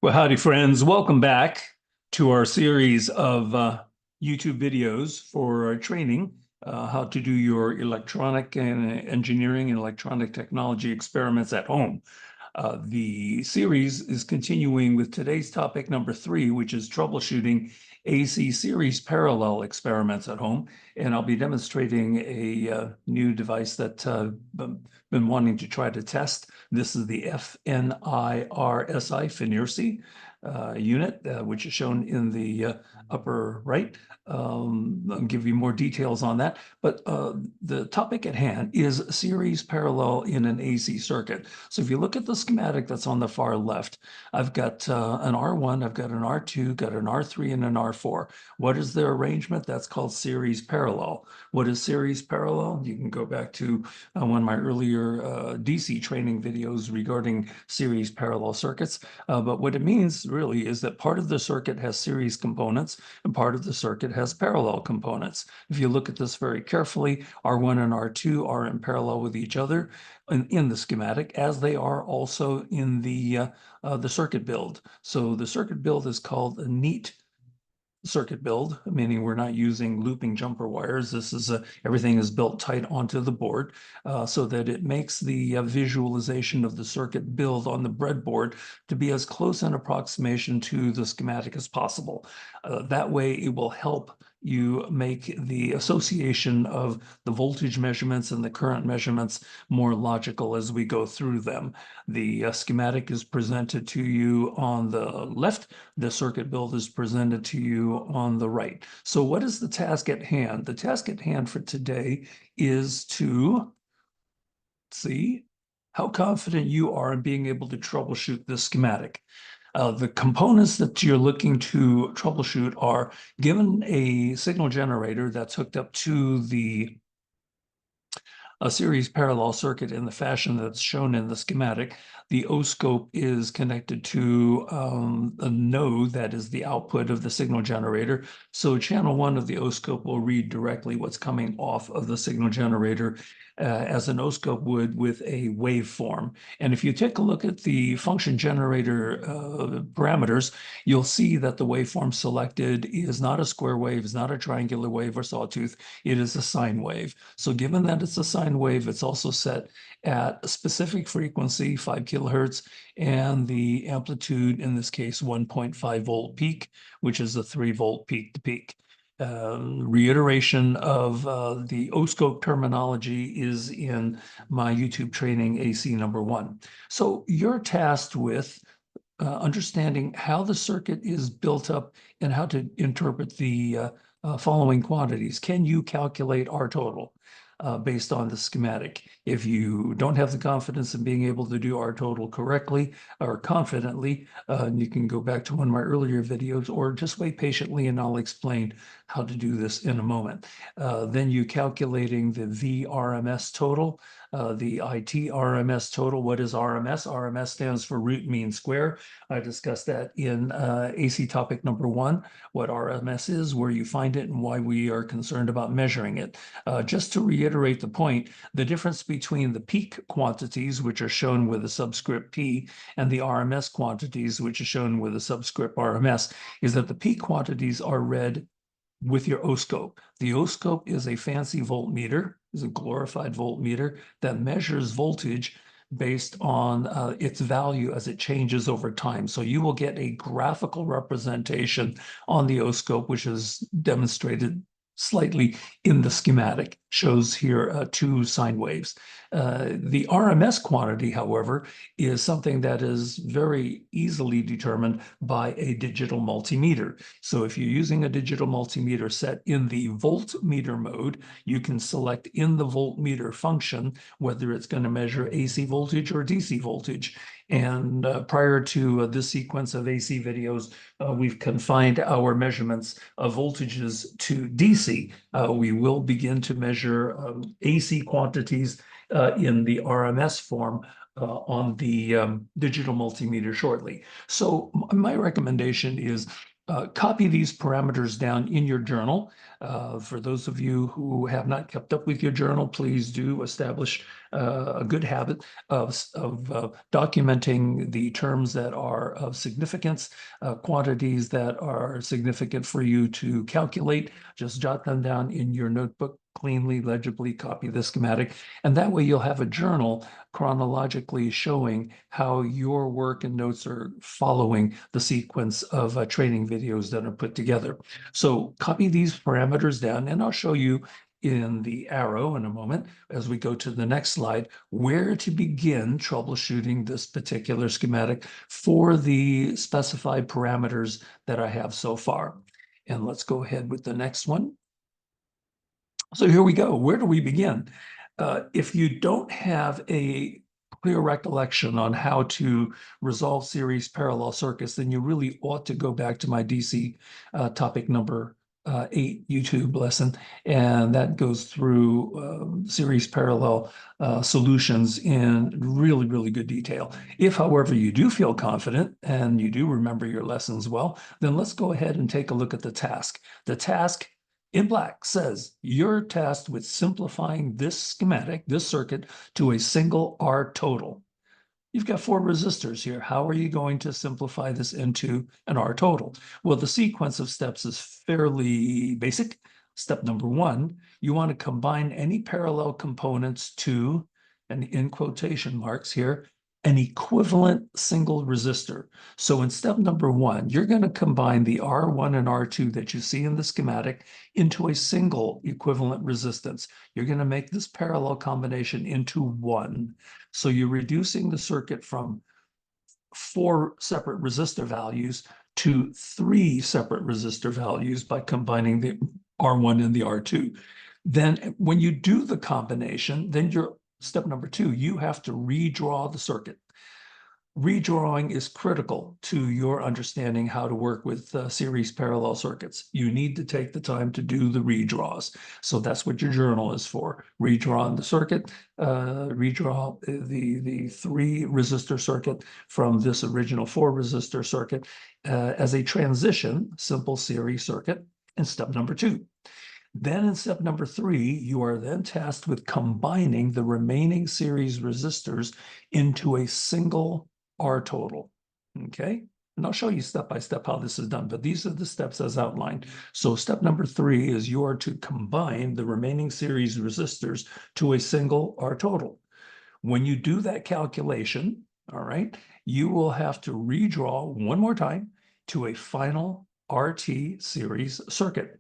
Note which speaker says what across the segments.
Speaker 1: Well, howdy, friends. Welcome back to our series of YouTube videos for training how to do your electronic and engineering and electronic technology experiments at home. The series is continuing with today's topic number 3, which is troubleshooting AC series parallel experiments at home. And I'll be demonstrating a new device that I've been wanting to try to test. This is the FNIRSI unit, which is shown in the upper right. I'll give you more details on that. But the topic at hand is series parallel in an AC circuit. So if you look at the schematic that's on the far left, I've got an R1, I've got an R2, got an R3, and an R4. What is their arrangement? That's called series parallel. What is series parallel? You can go back to one of my earlier DC training videos regarding series parallel circuits. But what it means really is that part of the circuit has series components and part of the circuit has parallel components. If you look at this very carefully, R1 and R2 are in parallel with each other in the schematic, as they are also in the circuit build. So the circuit build is called a neat circuit build, meaning we're not using looping jumper wires. This is everything is built tight onto the board so that it makes the visualization of the circuit build on the breadboard to be as close an approximation to the schematic as possible. That way it will help you make the association of the voltage measurements and the current measurements more logical as we go through them. The schematic is presented to you on the left. The circuit build is presented to you on the right. So what is the task at hand? The task at hand for today is to see how confident you are in being able to troubleshoot this schematic. The components that you're looking to troubleshoot are given a signal generator that's hooked up to a series parallel circuit in the fashion that's shown in the schematic. The oscope is connected to a node that is the output of the signal generator. So channel 1 of the oscope will read directly what's coming off of the signal generator as an oscope would with a waveform. And if you take a look at the function generator parameters, you'll see that the waveform selected is not a square wave, is not a triangular wave or sawtooth, it is a sine wave. So given that it's a sine wave, it's also set at a specific frequency, 5 kilohertz, and the amplitude, in this case, 1.5 volt peak, which is a 3 volt peak to peak. Reiteration of the oscope terminology is in my YouTube training AC number 1. So you're tasked with understanding how the circuit is built up and how to interpret the following quantities. Can you calculate R total based on the schematic? If you don't have the confidence in being able to do R total correctly or confidently, you can go back to one of my earlier videos or just wait patiently and I'll explain how to do this in a moment. Then you calculating the VRMS total, the IT RMS total. What is RMS? RMS stands for root mean square. I discussed that in AC topic number 1, what RMS is, where you find it, and why we are concerned about measuring it. Just to reiterate the point, the difference between the peak quantities, which are shown with a subscript P, and the RMS quantities, which are shown with a subscript RMS, is that the peak quantities are read with your oscope. The oscope is a fancy voltmeter, is a glorified voltmeter that measures voltage based on its value as it changes over time. So you will get a graphical representation on the oscope, which is demonstrated slightly in the schematic, shows here 2 sine waves. The RMS quantity, however, is something that is very easily determined by a digital multimeter. So if you're using a digital multimeter set in the voltmeter mode, you can select in the voltmeter function whether it's going to measure AC voltage or DC voltage. And prior to this sequence of AC videos, we've confined our measurements of voltages to DC. We will begin to measure AC quantities in the RMS form on the digital multimeter shortly. So my recommendation is Copy these parameters down in your journal. For those of you who have not kept up with your journal, please do establish a good habit of documenting the terms that are of significance, quantities that are significant for you to calculate. Just jot them down in your notebook, cleanly, legibly copy the schematic, and that way you'll have a journal chronologically showing how your work and notes are following the sequence of training videos that are put together. So copy these parameters down, and I'll show you in the arrow in a moment as we go to the next slide where to begin troubleshooting this particular schematic for the specified parameters that I have so far. And let's go ahead with the next one. So here we go. Where do we begin? If you don't have a clear recollection on how to resolve series parallel circuits, then you really ought to go back to my DC topic number 8 YouTube lesson, and that goes through series parallel solutions in really, really good detail. If, however, you do feel confident and you do remember your lessons well, then let's go ahead and take a look at the task. The task in black says you're tasked with simplifying this schematic, this circuit, to a single R total. You've got 4 resistors here. How are you going to simplify this into an R total? Well, the sequence of steps is fairly basic. Step number 1, you want to combine any parallel components to, and in quotation marks here, an equivalent single resistor. So in step number 1, you're going to combine the R1 and R2 that you see in the schematic into a single equivalent resistance. You're going to make this parallel combination into 1. So you're reducing the circuit from 4 separate resistor values to 3 separate resistor values by combining the R1 and the R2. Then when you do the combination, then you're step number 2, you have to redraw the circuit. Redrawing is critical to your understanding how to work with series parallel circuits. You need to take the time to do the redraws. So that's what your journal is for. Redraw the circuit, redraw the 3 resistor circuit from this original 4 resistor circuit as a transition, simple series circuit in step number 2. Then in step number 3, you are then tasked with combining the remaining series resistors into a single R total, okay? And I'll show you step by step how this is done, but these are the steps as outlined. So step number 3 is you are to combine the remaining series resistors to a single R total. When you do that calculation, all right, you will have to redraw one more time to a final RT series circuit.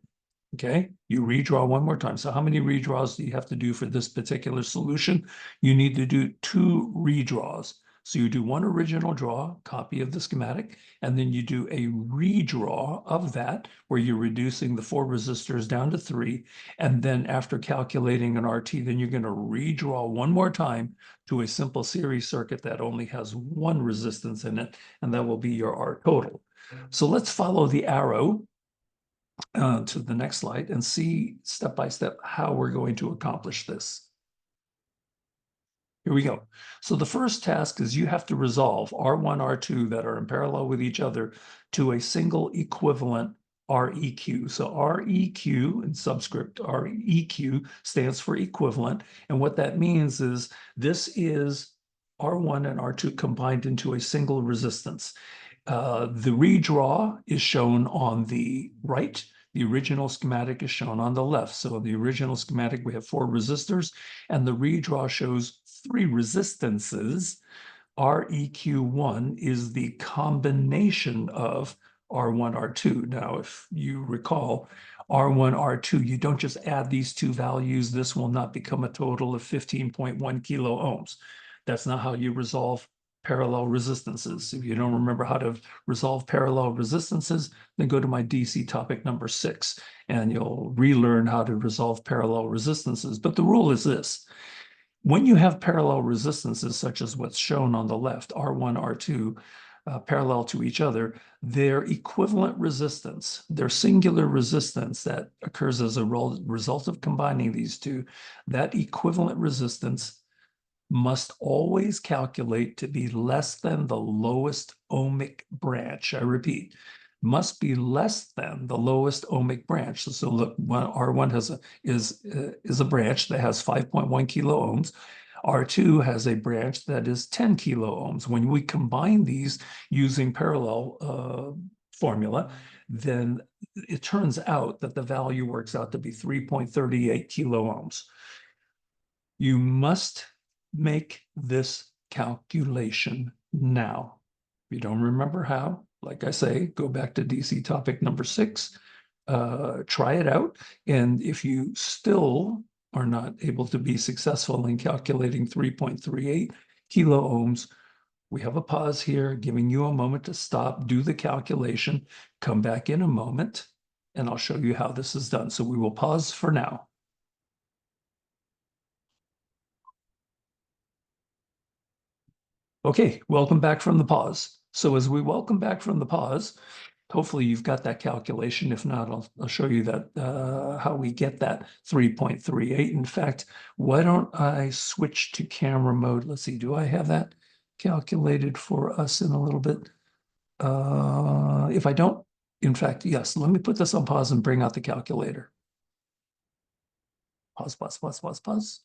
Speaker 1: Okay, you redraw one more time. So how many redraws do you have to do for this particular solution? You need to do 2 redraws. So you do one original draw, copy of the schematic, and then you do a redraw of that where you're reducing the 4 resistors down to 3. And then after calculating an RT, then you're going to redraw one more time to a simple series circuit that only has 1 resistance in it, and that will be your R total. So let's follow the arrow to the next slide and see step by step how we're going to accomplish this. Here we go. So the first task is you have to resolve R1, R2 that are in parallel with each other to a single equivalent REQ. So REQ in subscript, REQ stands for equivalent. And what that means is this is R1 and R2 combined into a single resistance. The redraw is shown on the right. The original schematic is shown on the left. So in the original schematic, we have 4 resistors, and the redraw shows 3 resistances. REQ1 is the combination of R1, R2. Now, if you recall, R1, R2, you don't just add these 2 values. This will not become a total of 15.1 kilo ohms. That's not how you resolve parallel resistances. If you don't remember how to resolve parallel resistances, then go to my DC topic number 6, and you'll relearn how to resolve parallel resistances. But the rule is this. When you have parallel resistances, such as what's shown on the left, R1, R2, parallel to each other, their equivalent resistance, their singular resistance that occurs as a result of combining these two, that equivalent resistance must always calculate to be less than the lowest ohmic branch. I repeat, must be less than the lowest ohmic branch. So look, R1 is a branch that has 5.1 kilo ohms. R2 has a branch that is 10 kilo ohms. When we combine these using parallel formula, then it turns out that the value works out to be 3.38 kilo ohms. You must make this calculation now. If you don't remember how, like I say, go back to DC topic number 6, try it out. And if you still are not able to be successful in calculating 3.38 kilo ohms, we have a pause here, giving you a moment to stop, do the calculation, come back in a moment, and I'll show you how this is done. So we will pause for now. Okay, welcome back from the pause. So as we welcome back from the pause, hopefully you've got that calculation. If not, I'll show you that how we get that 3.38. In fact, why don't I switch to camera mode? Let's see, do I have that calculated for us in a little bit? If I don't, in fact, yes, let me put this on pause and bring out the calculator. Pause, pause, pause, pause, pause.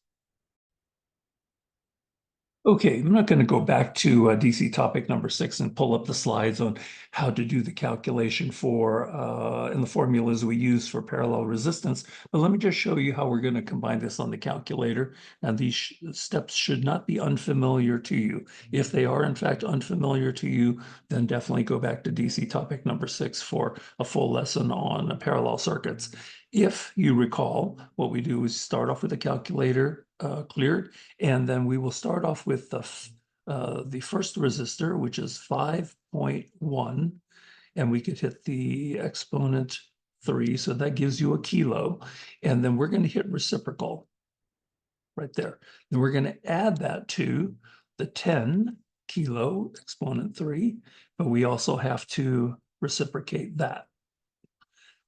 Speaker 1: Okay, I'm not going to go back to DC topic number 6 and pull up the slides on how to do the calculation for and the formulas we use for parallel resistance, but let me just show you how we're going to combine this on the calculator. And these steps should not be unfamiliar to you. If they are in fact unfamiliar to you, then definitely go back to DC topic number 6 for a full lesson on parallel circuits. If you recall, what we do is start off with the calculator cleared, and then we will start off with the first resistor, which is 5.1, and we could hit the exponent 3, so that gives you a kilo, and then we're going to hit reciprocal right there. Then we're going to add that to the 10 kilo exponent 3, but we also have to reciprocate that.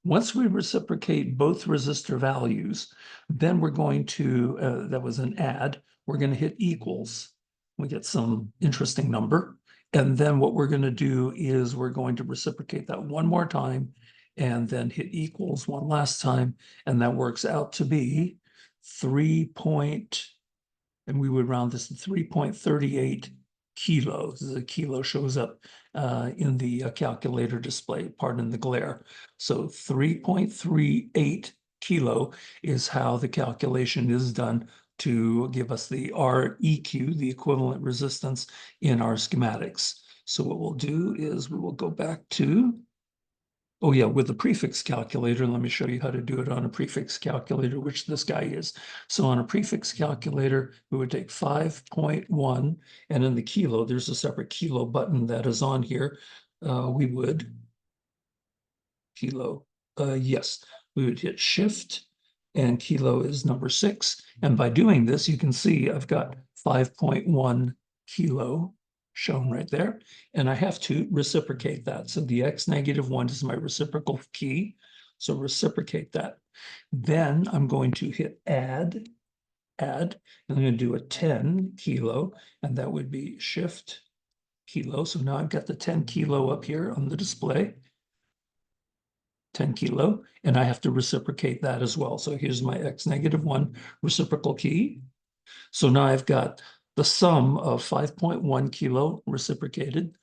Speaker 1: Once we reciprocate both resistor values, then we're going to, that was an add, we're going to hit equals. We get some interesting number. And then what we're going to do is we're going to reciprocate that one more time and then hit equals one last time. And that works out to be 3. And we would round this to 3.38 kilos. The kilo shows up in the calculator display, pardon the glare. So 3.38 kilo is how the calculation is done to give us the REQ, the equivalent resistance in our schematics. So what we'll do is we will go back to, oh yeah, with the prefix calculator, let me show you how to do it on a prefix calculator, which this guy is. So on a prefix calculator, we would take 5.1, and in the kilo, there's a separate kilo button that is on here. We would, kilo, yes, we would hit shift, and kilo is number 6. And by doing this, you can see I've got 5.1 kilo shown right there, and I have to reciprocate that. So the x-1 is my reciprocal key, so reciprocate that. Then I'm going to hit add, and I'm going to do a 10 kilo, and that would be shift kilo. So now I've got the 10 kilo up here on the display, 10 kilo, and I have to reciprocate that as well. So here's my x-1 reciprocal key. So now I've got the sum of 5.1 kilo reciprocated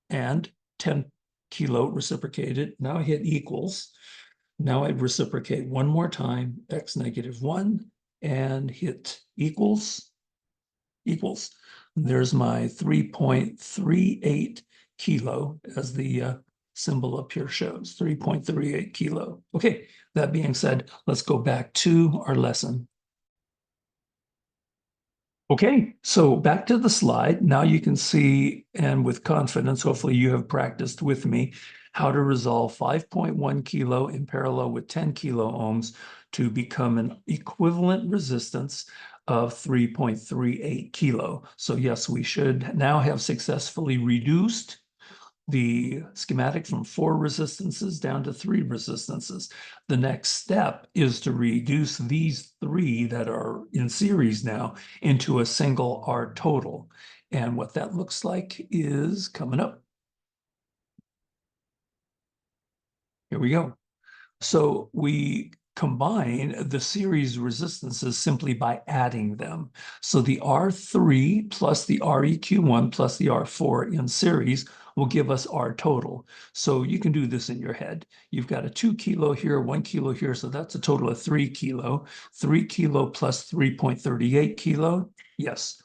Speaker 1: and 10 kilo reciprocated. Now I hit equals. Now I reciprocate one more time, x-1, and hit equals, equals. There's my 3.38 kilo as the symbol up here shows, 3.38 kilo. Okay, that being said, let's go back to our lesson. Okay, so back to the slide. Now you can see, and with confidence, hopefully you have practiced with me, how to resolve 5.1 kilo in parallel with 10 kilo ohms to become an equivalent resistance of 3.38 kilo. So yes, we should now have successfully reduced the schematic from 4 resistances down to 3 resistances. The next step is to reduce these 3 that are in series now into a single R total. And what that looks like is coming up. Here we go. So we combine the series resistances simply by adding them. So the R3 plus the REQ1 plus the R4 in series will give us R total. So you can do this in your head. You've got a 2 kilo here, 1 kilo here, so that's a total of 3 kilo. 3 kilo plus 3.38 kilo. Yes,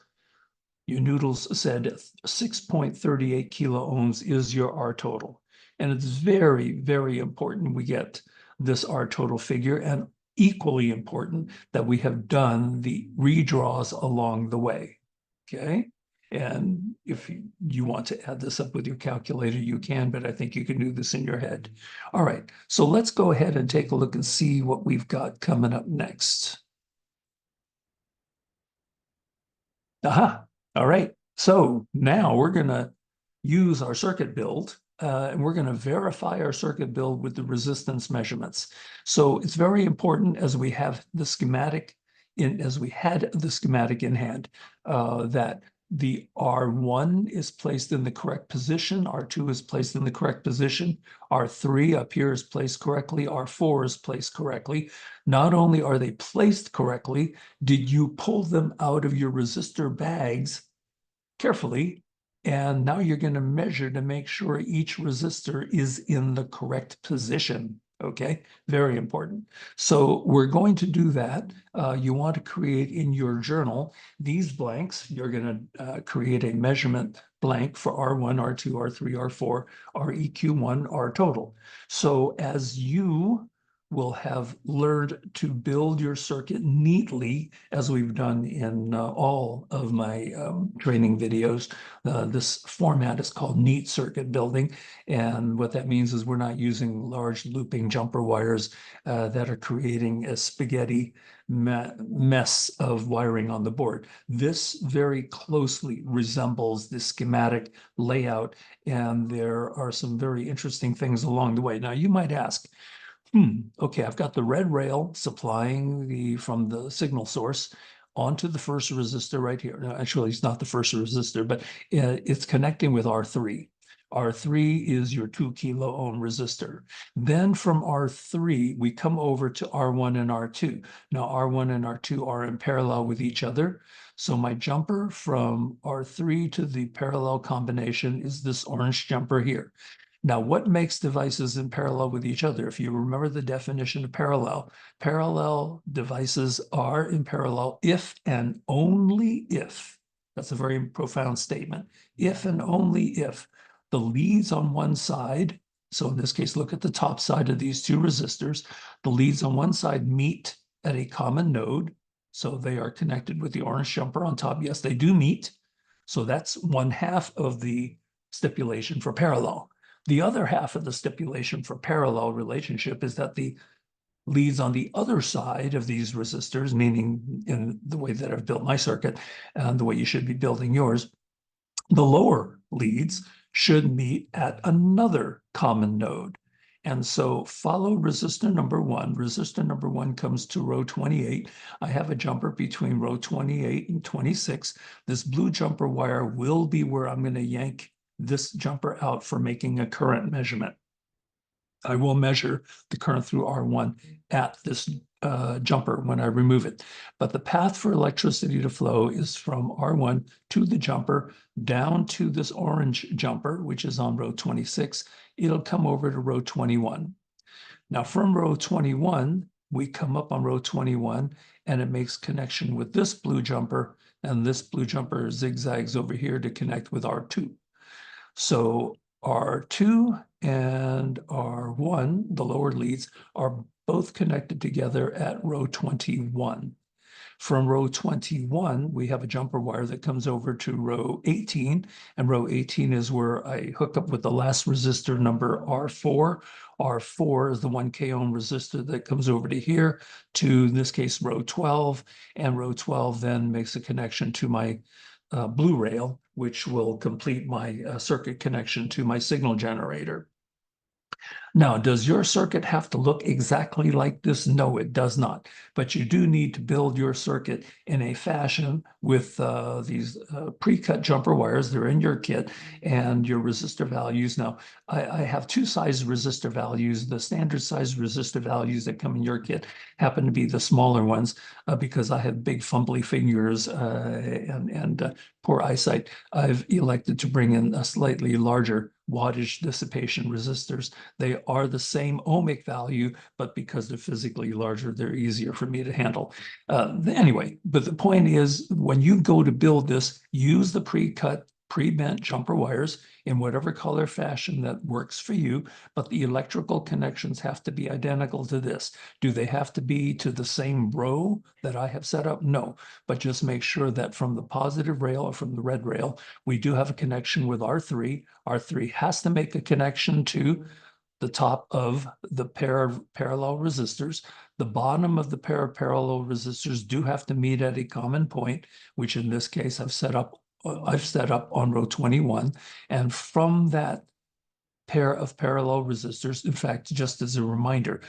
Speaker 1: you noodles said 6.38 kilo ohms is your R total. And it's very, very important we get this R total figure, and equally important that we have done the redraws along the way. Okay. And if you want to add this up with your calculator, you can, but I think you can do this in your head. All right. So let's go ahead and take a look and see what we've got coming up next. Aha. All right. So now we're going to use our circuit build, and we're going to verify our circuit build with the resistance measurements. So it's very important as we have the schematic as we had the schematic in hand, that the R1 is placed in the correct position, R2 is placed in the correct position, R3 up here is placed correctly, R4 is placed correctly. Not only are they placed correctly, did you pull them out of your resistor bags carefully? And now you're going to measure to make sure each resistor is in the correct position. Okay, very important. So we're going to do that. You want to create in your journal these blanks. You're going to create a measurement blank for R1, R2, R3, R4, REQ1, R total. So as you will have learned to build your circuit neatly, as we've done in all of my training videos. This format is called neat circuit building. And what that means is we're not using large looping jumper wires that are creating a spaghetti mess of wiring on the board. This very closely resembles the schematic layout, and there are some very interesting things along the way. Now, you might ask, okay, I've got the red rail supplying from the signal source onto the first resistor right here. Now, actually, it's not the first resistor, but it's connecting with R3. R3 is your 2 kilo ohm resistor. Then from R3, we come over to R1 and R2. Now, R1 and R2 are in parallel with each other. So my jumper from R3 to the parallel combination is this orange jumper here. Now, what makes devices in parallel with each other? If you remember the definition of parallel devices are in parallel if and only if, that's a very profound statement, if and only if the leads on one side, so in this case, look at the top side of these two resistors, the leads on one side meet at a common node, so they are connected with the orange jumper on top. Yes, they do meet. So that's one half of the stipulation for parallel. The other half of the stipulation for parallel relationship is that the leads on the other side of these resistors, meaning in the way that I've built my circuit and the way you should be building yours, the lower leads should meet at another common node. And so follow resistor number one. Resistor number one comes to row 28. I have a jumper between row 28 and 26. This blue jumper wire will be where I'm going to yank this jumper out for making a current measurement. I will measure the current through R1 at this jumper when I remove it. But the path for electricity to flow is from R1 to the jumper down to this orange jumper, which is on row 26. It'll come over to row 21. Now from row 21, we come up on row 21 and it makes connection with this blue jumper, and this blue jumper zigzags over here to connect with R2. So R2 and R1, the lower leads, are both connected together at row 21. From row 21, we have a jumper wire that comes over to row 18, and row 18 is where I hook up with the last resistor number R4. R4 is the 1K ohm resistor that comes over to here to, in this case, row 12, and row 12 then makes a connection to my blue rail, which will complete my circuit connection to my signal generator. Now, does your circuit have to look exactly like this? No, it does not. But you do need to build your circuit in a fashion with these pre-cut jumper wires. They're in your kit, and your resistor values. Now, I have two size resistor values. The standard size resistor values that come in your kit happen to be the smaller ones because I have big fumbly fingers and poor eyesight. I've elected to bring in a slightly larger wattage dissipation resistors. They are the same ohmic value, but because they're physically larger, they're easier for me to handle. Anyway, but the point is, when you go to build this, use the pre-cut, pre-bent jumper wires in whatever color fashion that works for you, but the electrical connections have to be identical to this. Do they have to be to the same row that I have set up? No, but just make sure that from the positive rail or from the red rail, we do have a connection with R3. R3 has to make a connection to the top of the pair of parallel resistors. The bottom of the pair of parallel resistors do have to meet at a common point, which in this case I've set up on row 21. And from that pair of parallel resistors, in fact, just as a reminder,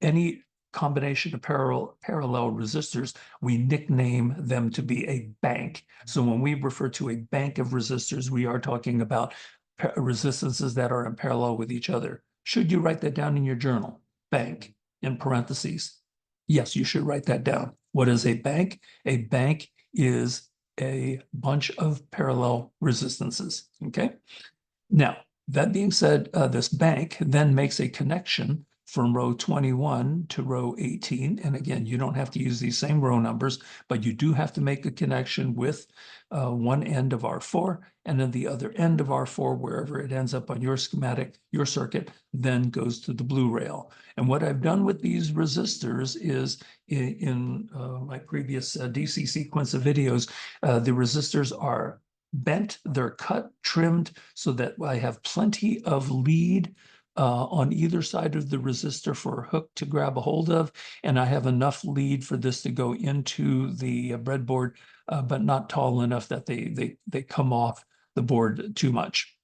Speaker 1: any combination of parallel resistors, we nickname them to be a bank. So when we refer to a bank of resistors, we are talking about resistances that are in parallel with each other. Should you write that down in your journal? Bank in parentheses. Yes, you should write that down. What is a bank? A bank is a bunch of parallel resistances, okay? Now, that being said, this bank then makes a connection from row 21 to row 18. And again, you don't have to use these same row numbers, but you do have to make a connection with one end of R4, and then the other end of R4, wherever it ends up on your schematic, your circuit, then goes to the blue rail. And what I've done with these resistors is in my previous DC sequence of videos, the resistors are bent, they're cut, trimmed, so that I have plenty of lead on either side of the resistor for a hook to grab a hold of, and I have enough lead for this to go into the breadboard, but not tall enough that they come off the board too much.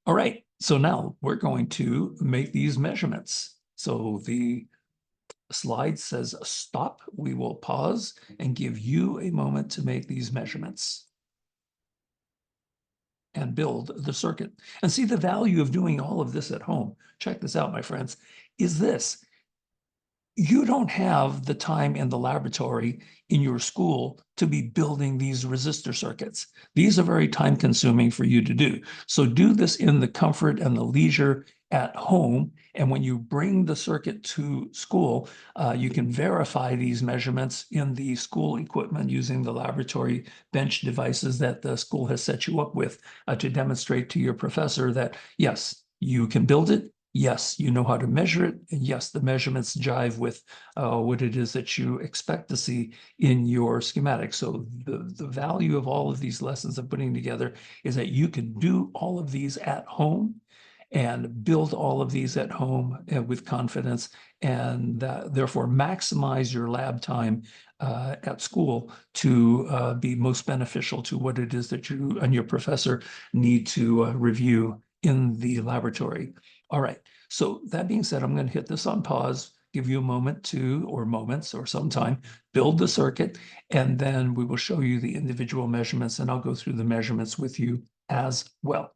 Speaker 1: All right, so now we're going to make these measurements. So the slide says stop. We will pause and give you a moment to make these measurements and build the circuit. And see, the value of doing all of this at home, check this out, my friends, is this. You don't have the time in the laboratory in your school to be building these resistor circuits. These are very time consuming for you to do. So do this in the comfort and the leisure at home. And when you bring the circuit to school, you can verify these measurements in the school equipment using the laboratory bench devices that the school has set you up with to demonstrate to your professor that, yes, you can build it. Yes, you know how to measure it. And yes, the measurements jive with what it is that you expect to see in your schematic. So the value of all of these lessons I'm putting together is that you can do all of these at home and build all of these at home with confidence, and therefore maximize your lab time at school to be most beneficial to what it is that you and your professor need to review in the laboratory. All right, so that being said, I'm going to hit this on pause, give you a moment to, or moments or some time, build the circuit, and then we will show you the individual measurements, and I'll go through the measurements with you as well.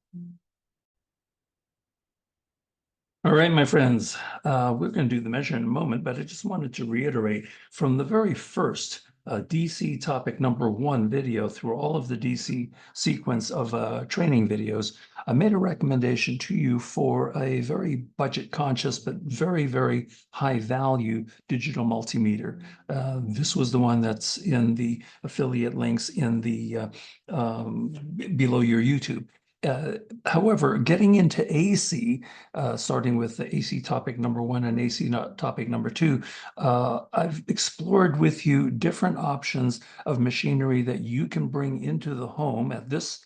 Speaker 1: All right, my friends, we're going to do the measure in a moment, but I just wanted to reiterate from the very first DC topic number 1 video through all of the DC sequence of training videos, I made a recommendation to you for a very budget conscious but very, very high value digital multimeter. This was the one that's in the affiliate links in the below your YouTube. However, getting into AC, starting with the AC topic number 1 and AC topic number 2, I've explored with you different options of machinery that you can bring into the home at this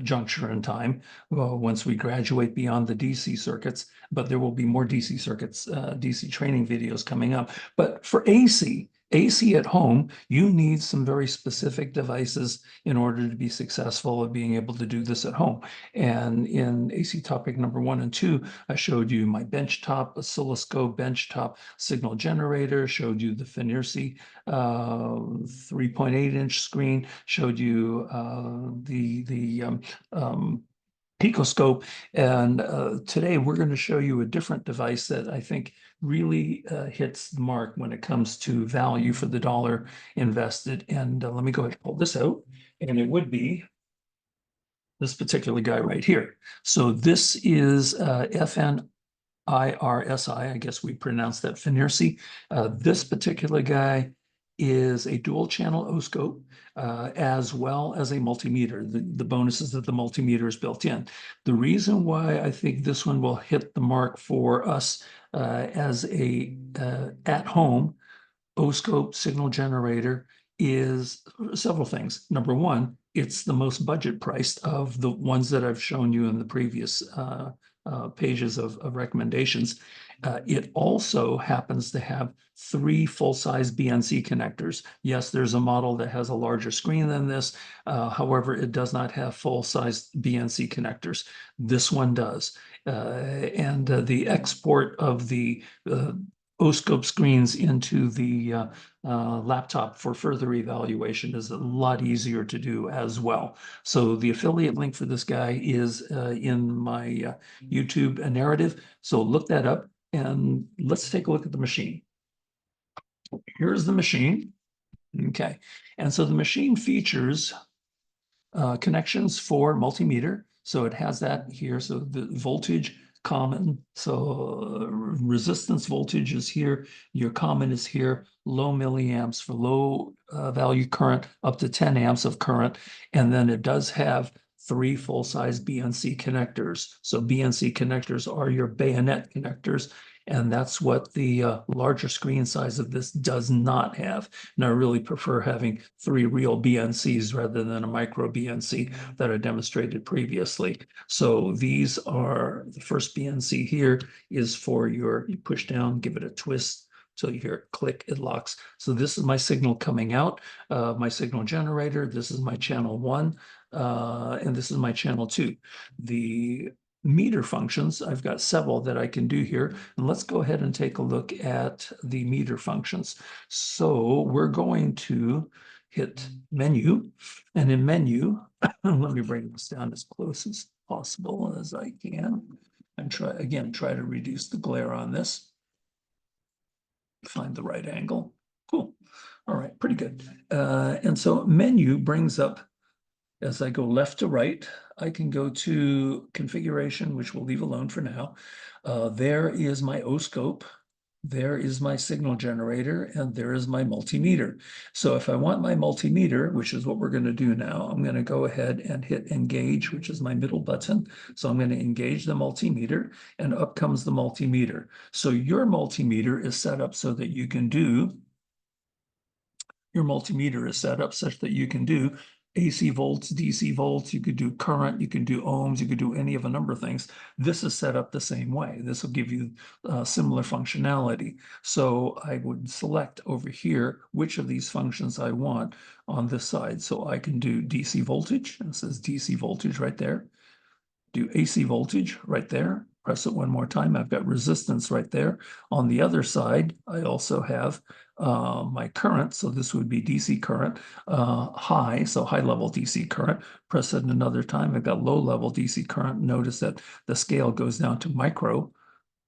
Speaker 1: juncture in time, once we graduate beyond the DC circuits, but there will be more DC circuits, DC training videos coming up. But for AC, AC at home, you need some very specific devices in order to be successful at being able to do this at home. And in AC topic number 1 and 2, I showed you my benchtop oscilloscope, benchtop signal generator, showed you the FNIRSI 3.8-inch screen, showed you picoscope. And today we're going to show you a different device that I think really hits the mark when it comes to value for the dollar invested. And let me go ahead and pull this out. And it would be this particular guy right here. So this is FNIRSI. I guess we pronounce that FNIRSI. This particular guy is a dual channel oscope as well as a multimeter. The bonus is that the multimeter is built in. The reason why I think this one will hit the mark for us as a at-home oscope signal generator is several things. Number one, it's the most budget priced of the ones that I've shown you in the previous pages of recommendations. It also happens to have 3 full-size BNC connectors. Yes, there's a model that has a larger screen than this. However, it does not have full-size BNC connectors. This one does. And the export of the oscope screens into the laptop for further evaluation is a lot easier to do as well. So the affiliate link for this guy is in my YouTube narrative. So look that up and let's take a look at the machine. Here's the machine. Okay. And so the machine features connections for multimeter. So it has that here. So the voltage common. So resistance voltage is here. Your common is here. Low milliamps for low value current, up to 10 amps of current. And then it does have 3 full-size BNC connectors. So BNC connectors are your bayonet connectors. And that's what the larger screen size of this does not have. And I really prefer having 3 real BNCs rather than a micro BNC that I demonstrated previously. So these are, the first BNC here is for you push down, give it a twist, till you hear it click, it locks. So this is my signal coming out, my signal generator. This is my channel 1, and this is my channel 2. The meter functions, I've got several that I can do here. And let's go ahead and take a look at the meter functions. So we're going to hit menu, and in menu, let me bring this down as close as possible as I can. And try to reduce the glare on this. Find the right angle. Cool. All right, pretty good. And so menu brings up, as I go left to right, I can go to configuration, which we'll leave alone for now. There is my oscope. There is my signal generator, and there is my multimeter. So if I want my multimeter, which is what we're going to do now, I'm going to go ahead and hit engage, which is my middle button. So I'm going to engage the multimeter, and up comes the multimeter. So your multimeter is set up so that you can do your multimeter is set up such that you can do AC volts, DC volts, you could do current, you could do ohms, you could do any of a number of things. This is set up the same way. This will give you similar functionality. So I would select over here which of these functions I want on this side. So I can do DC voltage, and it says DC voltage right there. Do AC voltage right there. Press it one more time. I've got resistance right there. On the other side, I also have my current. So this would be DC current, high, so high level DC current. Press it another time. I've got low level DC current. Notice that the scale goes down to micro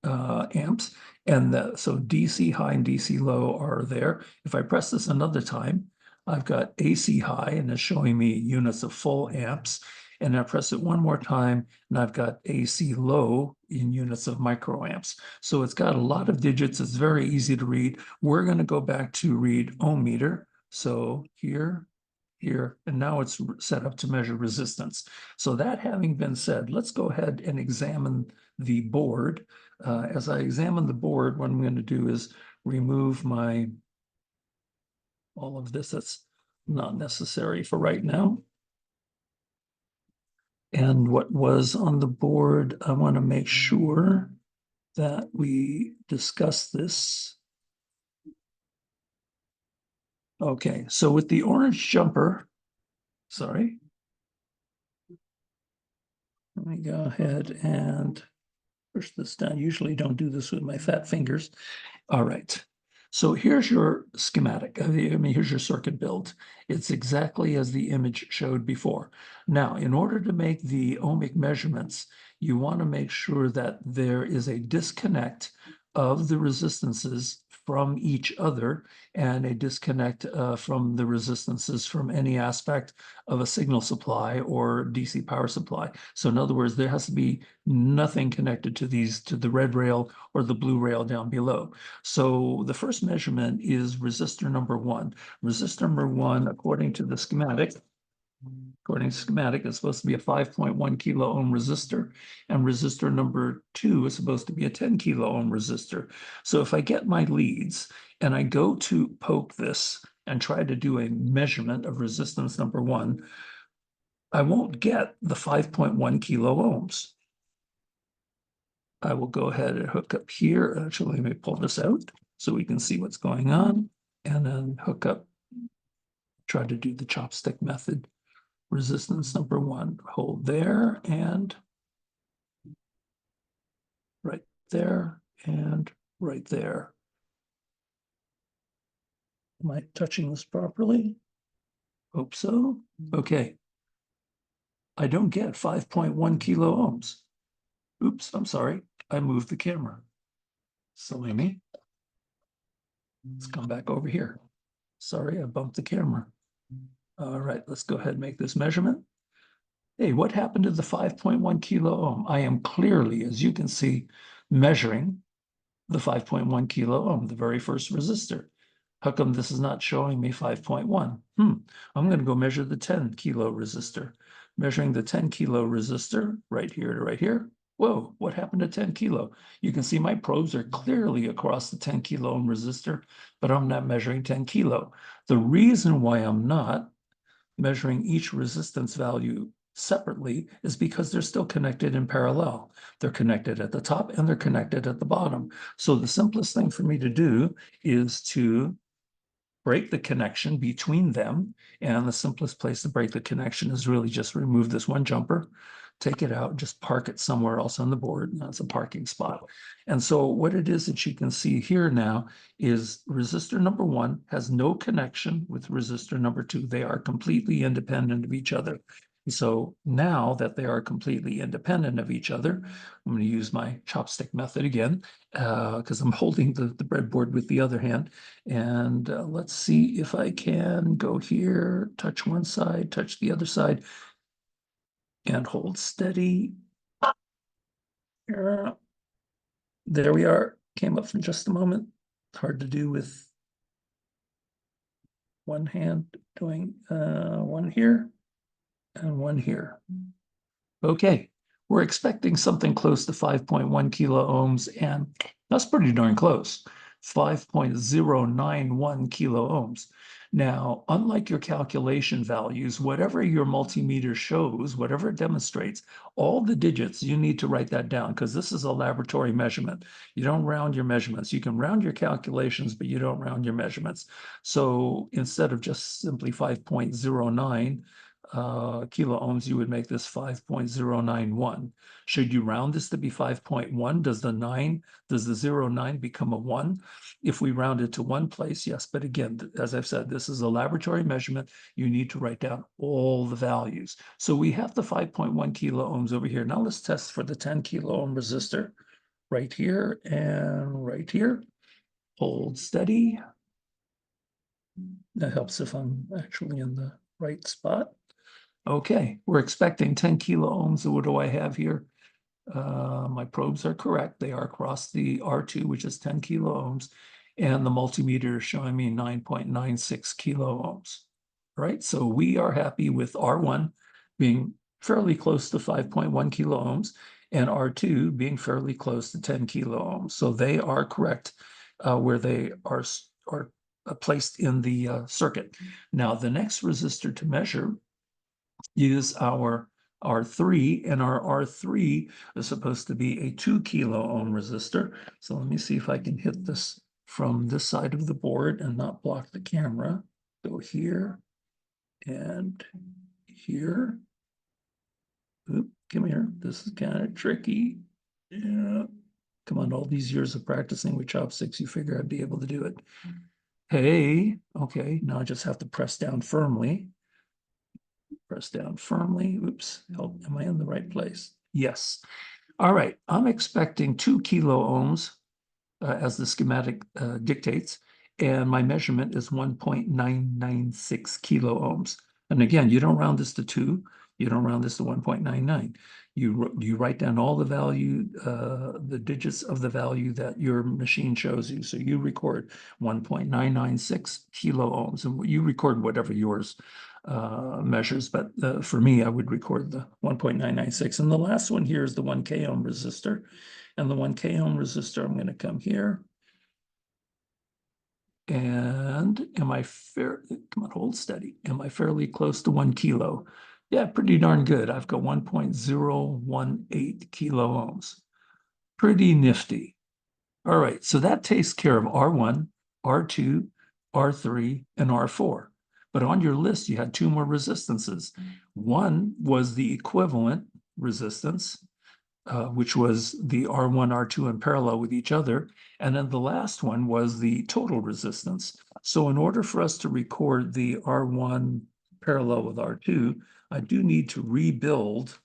Speaker 1: amps. And so DC high and DC low are there. If I press this another time, I've got AC high, and it's showing me units of full amps. And I press it one more time, and I've got AC low in units of microamps. So it's got a lot of digits. It's very easy to read. We're going to go back to read ohm meter. So here, and now it's set up to measure resistance. So that having been said, let's go ahead and examine the board. As I examine the board, what I'm going to do is remove all of this that's not necessary for right now. And what was on the board, I want to make sure that we discuss this. Okay, so with the orange jumper, sorry. Let me go ahead and push this down. Usually don't do this with my fat fingers. All right. So here's your schematic. I mean, here's your circuit build. It's exactly as the image showed before. Now, in order to make the ohmic measurements, you want to make sure that there is a disconnect of the resistances from each other and a disconnect from the resistances from any aspect of a signal supply or DC power supply. So in other words, there has to be nothing connected to the red rail or the blue rail down below. So the first measurement is resistor number one. Resistor number one, according to the schematic, is supposed to be a 5.1 kilo ohm resistor, and resistor number two is supposed to be a 10 kilo ohm resistor. So if I get my leads and I go to poke this and try to do a measurement of resistance number one, I won't get the 5.1 kilo ohms. I will go ahead and hook up here. Actually, let me pull this out so we can see what's going on, and then hook up, try to do the chopstick method. Resistance number one, hold there and right there and right there. Am I touching this properly? Hope so. Okay. I don't get 5.1 kilo ohms. Oops, I'm sorry. I moved the camera. Silly me. Let's come back over here. Sorry, I bumped the camera. All right, let's go ahead and make this measurement. Hey, what happened to the 5.1 kilo ohm? I am clearly, as you can see, measuring the 5.1 kilo ohm, the very first resistor. How come this is not showing me 5.1? I'm going to go measure the 10 kilo resistor. Measuring the 10 kilo resistor right here to right here. Whoa, what happened to 10 kilo? You can see my probes are clearly across the 10 kilo ohm resistor, but I'm not measuring 10 kilo. The reason why I'm not measuring each resistance value separately is because they're still connected in parallel. They're connected at the top and they're connected at the bottom. So the simplest thing for me to do is to break the connection between them. And the simplest place to break the connection is really just remove this one jumper, take it out, just park it somewhere else on the board. That's a parking spot. And so what it is that you can see here now is resistor number one has no connection with resistor number two. They are completely independent of each other. So now that they are completely independent of each other, I'm going to use my chopstick method again because I'm holding the breadboard with the other hand. And let's see if I can go here, touch one side, touch the other side, and hold steady. There we are. Came up for just a moment. Hard to do with one hand, doing one here and one here. Okay, we're expecting something close to 5.1 kilo ohms, and that's pretty darn close. 5.091 kilo ohms. Now, unlike your calculation values, whatever your multimeter shows, whatever it demonstrates, all the digits, you need to write that down because this is a laboratory measurement. You don't round your measurements. You can round your calculations, but you don't round your measurements. So instead of just simply 5.09, kilo ohms, you would make this 5.091. Should you round this to be 5.1? Does the 0.9 become a 1? If we round it to one place, yes. But again, as I've said, this is a laboratory measurement. You need to write down all the values. So we have the 5.1 kilo ohms over here. Now let's test for the 10 kilo ohm resistor right here and right here. Hold steady. That helps if I'm actually in the right spot. Okay, we're expecting 10 kilo ohms. What do I have here? My probes are correct. They are across the R2, which is 10 kilo ohms, and the multimeter is showing me 9.96 kilo ohms. All right, so we are happy with R1 being fairly close to 5.1 kilo ohms and R2 being fairly close to 10 kilo ohms. So they are correct where they are placed in the circuit. Now, the next resistor to measure is our R3, and our R3 is supposed to be a 2 kilo ohm resistor. So let me see if I can hit this from this side of the board and not block the camera. go here and here. Oop, come here. This is kind of tricky. Yeah. Come on, all these years of practicing with chopsticks, you figure I'd be able to do it. Hey, okay, now I just have to press down firmly. Press down firmly. Oops, help, am I in the right place? Yes. All right, I'm expecting 2 kilo ohms as the schematic dictates, and my measurement is 1.996 kilo ohms. And again, you don't round this to 2, you don't round this to 1.99. You write down all the value, the digits of the value that your machine shows you. So you record 1.996 kilo ohms, and you record whatever yours measures. But for me, I would record the 1.996. And the last one here is the 1K ohm resistor. And the 1K ohm resistor, I'm going to come here. And am I come on, hold steady. Am I fairly close to 1 kilo? Yeah, pretty darn good. I've got 1.018 kilo ohms. Pretty nifty. All right, so that takes care of R1, R2, R3, and R4. But on your list, you had 2 more resistances. One was the equivalent resistance, which was the R1, R2 in parallel with each other. And then the last one was the total resistance. So in order for us to record the R1 parallel with R2, I do need to rebuild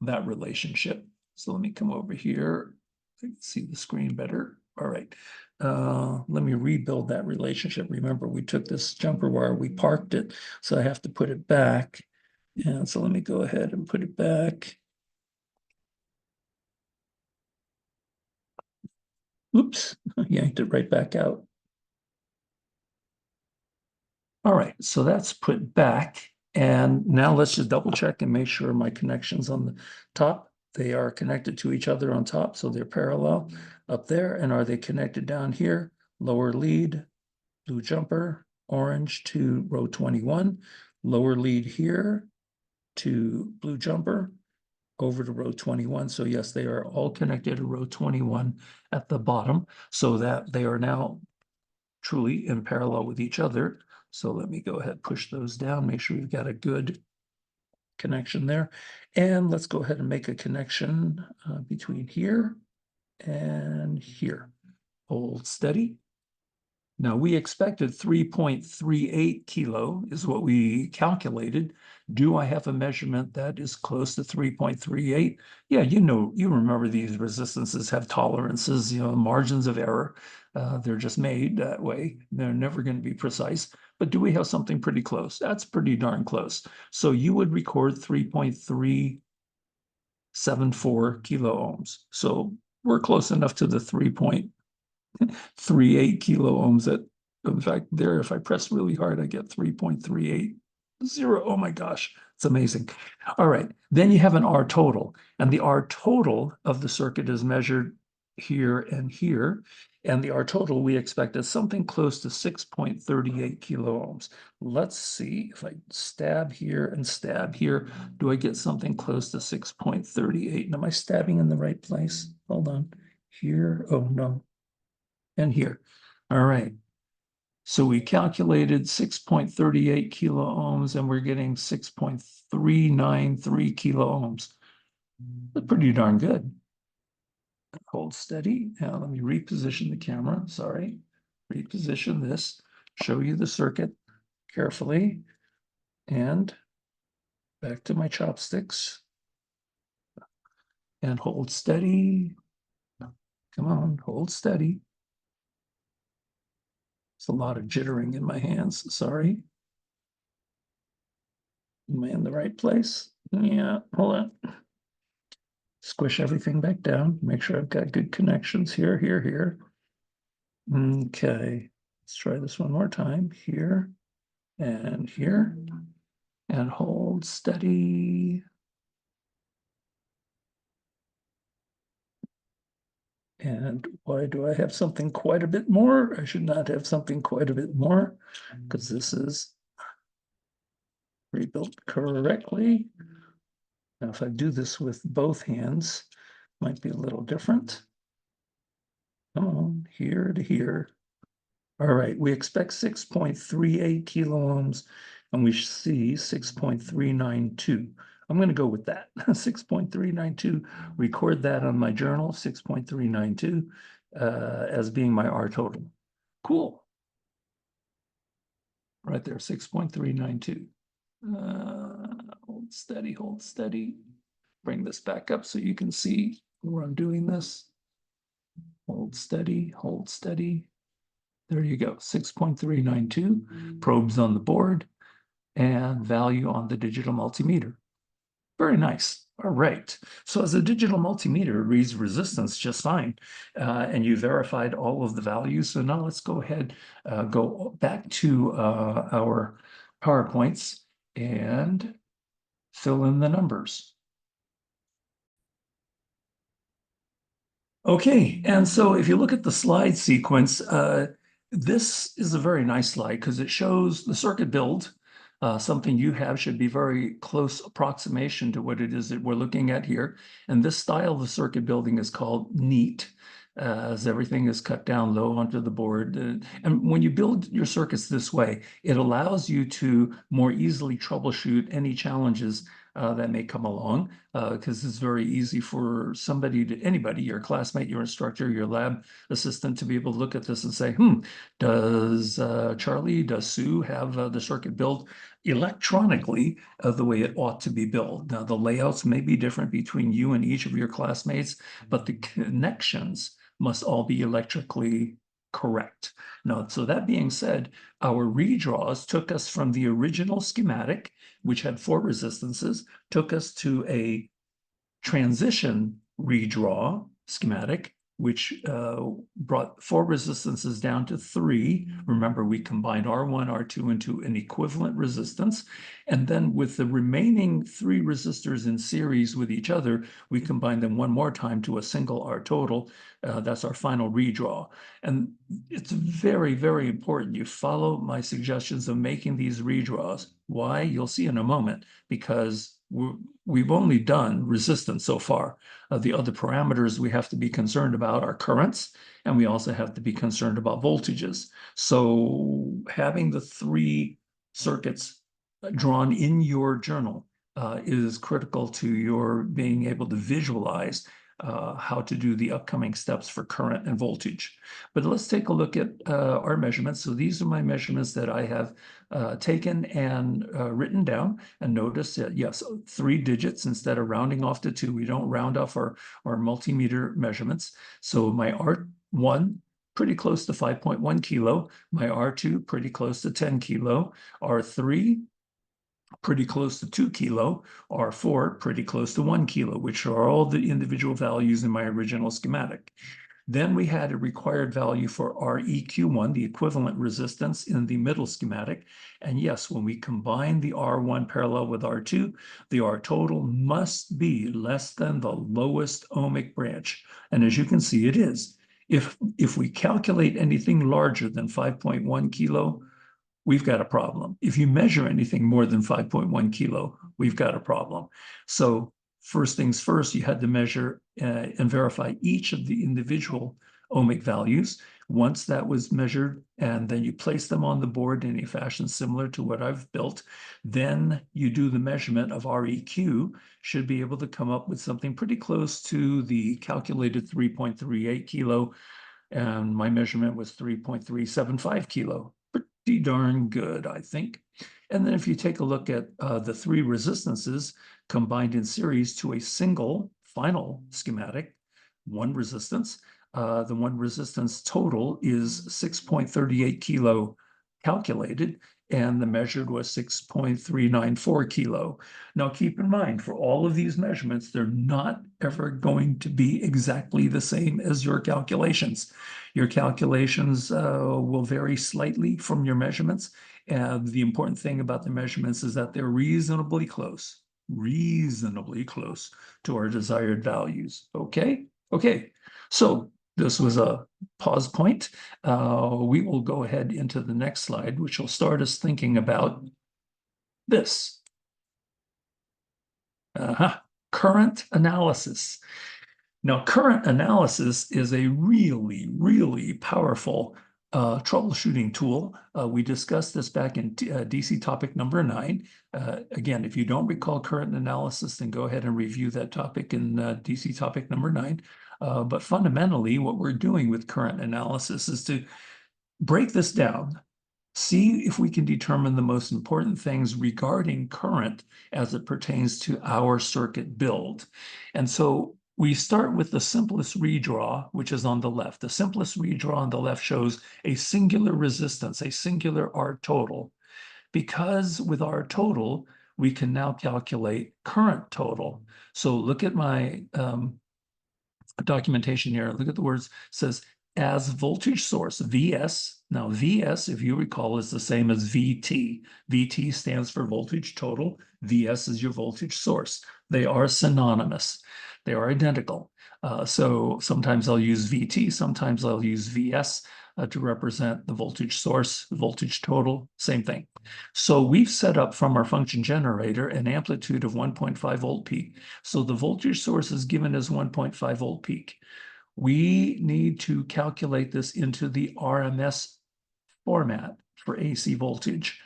Speaker 1: that relationship. So let me come over here. I can see the screen better. All right. Let me rebuild that relationship. Remember, we took this jumper wire, we parked it, so I have to put it back. And so let me go ahead and put it back. Oops, yanked it right back out. All right, so that's put back. And now let's just double check and make sure my connections on the top, they are connected to each other on top, so they're parallel up there. And are they connected down here? Lower lead, blue jumper, orange to row 21, lower lead here to blue jumper, over to row 21. So yes, they are all connected to row 21 at the bottom, so that they are now truly in parallel with each other. So let me go ahead, push those down, make sure we've got a good connection there. And let's go ahead and make a connection between here and here. Hold steady. Now we expected 3.38 kilo is what we calculated. Do I have a measurement that is close to 3.38? Yeah, you remember these resistances have tolerances, margins of error. They're just made that way. They're never going to be precise. But do we have something pretty close? That's pretty darn close. So you would record 3.374 kilo ohms. So we're close enough to the 3.38 kilo ohms that, in fact, there, if I press really hard, I get 3.380. Oh my gosh, it's amazing. All right, then you have an R total, and the R total of the circuit is measured here and here. And the R total we expect is something close to 6.38 kilo ohms. Let's see if I stab here and stab here. Do I get something close to 6.38? And am I stabbing in the right place? Hold on. Here. Oh, no. And here. All right. So we calculated 6.38 kilo ohms and we're getting 6.393 kilo ohms. That's pretty darn good. Hold steady. Now let me reposition the camera. Sorry. Reposition this. Show you the circuit carefully. And back to my chopsticks. And hold steady. Come on, hold steady. It's a lot of jittering in my hands. Sorry. Am I in the right place? Yeah, hold on. Squish everything back down. Make sure I've got good connections here, here, here. Okay, let's try this one more time. Here and here. And hold steady. And why do I have something quite a bit more? I should not have something quite a bit more because this is rebuilt correctly. Now, if I do this with both hands, might be a little different. Come on, here to here. All right, we expect 6.38 kilo ohms, and we see 6.392. I'm going to go with that. 6.392. Record that on my journal, 6.392, as being my R total. Cool. Right there, 6.392. Hold steady, hold steady. Bring this back up so you can see where I'm doing this. Hold steady, hold steady. There you go, 6.392, probes on the board, and value on the digital multimeter. Very nice. All right. So as a digital multimeter, it reads resistance just fine. And you verified all of the values. So now let's go ahead, go back to our PowerPoints and fill in the numbers. Okay, and so if you look at the slide sequence, this is a very nice slide because it shows the circuit build. Something you have should be very close approximation to what it is that we're looking at here. And this style of the circuit building is called neat, as everything is cut down low onto the board. And when you build your circuits this way, it allows you to more easily troubleshoot any challenges that may come along, because it's very easy for anybody, your classmate, your instructor, your lab assistant, to be able to look at this and say, does Charlie, does Sue have the circuit built electronically the way it ought to be built? Now, the layouts may be different between you and each of your classmates, but the connections must all be electrically correct. Now, so that being said, our redraws took us from the original schematic, which had 4 resistances, took us to a transition redraw schematic, which brought 4 resistances down to 3. Remember, we combined R1, R2 into an equivalent resistance. And then with the remaining 3 resistors in series with each other, we combined them one more time to a single R total. That's our final redraw. And it's very, very important you follow my suggestions of making these redraws. Why? You'll see in a moment, because we've only done resistance so far. The other parameters we have to be concerned about are currents, and we also have to be concerned about voltages. So having the 3 circuits drawn in your journal is critical to your being able to visualize how to do the upcoming steps for current and voltage. But let's take a look at our measurements. So these are my measurements that I have taken and written down. And notice that, yes, 3 digits instead of rounding off to 2. We don't round off our multimeter measurements. So my R1, pretty close to 5.1 kilo. My R2, pretty close to 10 kilo. R3, pretty close to 2 kilo, R4 pretty close to 1 kilo, which are all the individual values in my original schematic. Then we had a required value for REQ1, the equivalent resistance in the middle schematic. And yes, when we combine the R1 parallel with R2, the R total must be less than the lowest ohmic branch. And as you can see, it is. If we calculate anything larger than 5.1 kilo, we've got a problem. If you measure anything more than 5.1 kilo, we've got a problem. So first things first, you had to measure and verify each of the individual ohmic values. Once that was measured, and then you place them on the board in a fashion similar to what I've built, then you do the measurement of REQ, should be able to come up with something pretty close to the calculated 3.38 kilo, and my measurement was 3.375 kilo. Pretty darn good, I think. And then if you take a look at the 3 resistances combined in series to a single final schematic, 1 resistance, the 1 resistance total is 6.38 kilo calculated, and the measured was 6.394 kilo. Now keep in mind, for all of these measurements, they're not ever going to be exactly the same as your calculations. Your calculations will vary slightly from your measurements. And the important thing about the measurements is that they're reasonably close to our desired values. Okay? Okay. So this was a pause point. We will go ahead into the next slide, which will start us thinking about this. Current analysis. Now, current analysis is a really, really powerful troubleshooting tool. We discussed this back in DC topic number 9. Again, if you don't recall current analysis, then go ahead and review that topic in DC topic number 9. But fundamentally, what we're doing with current analysis is to break this down, see if we can determine the most important things regarding current as it pertains to our circuit build. And so we start with the simplest redraw, which is on the left. The simplest redraw on the left shows a singular resistance, a singular R total. Because with R total, we can now calculate current total. So look at my documentation here. Look at the words. It says as voltage source, VS. Now, VS, if you recall, is the same as VT. VT stands for voltage total. VS is your voltage source. They are synonymous. They are identical. So sometimes I'll use VT, sometimes I'll use VS to represent the voltage source, voltage total, same thing. So we've set up from our function generator an amplitude of 1.5 volt peak. So the voltage source is given as 1.5 volt peak. We need to calculate this into the RMS format for AC voltage.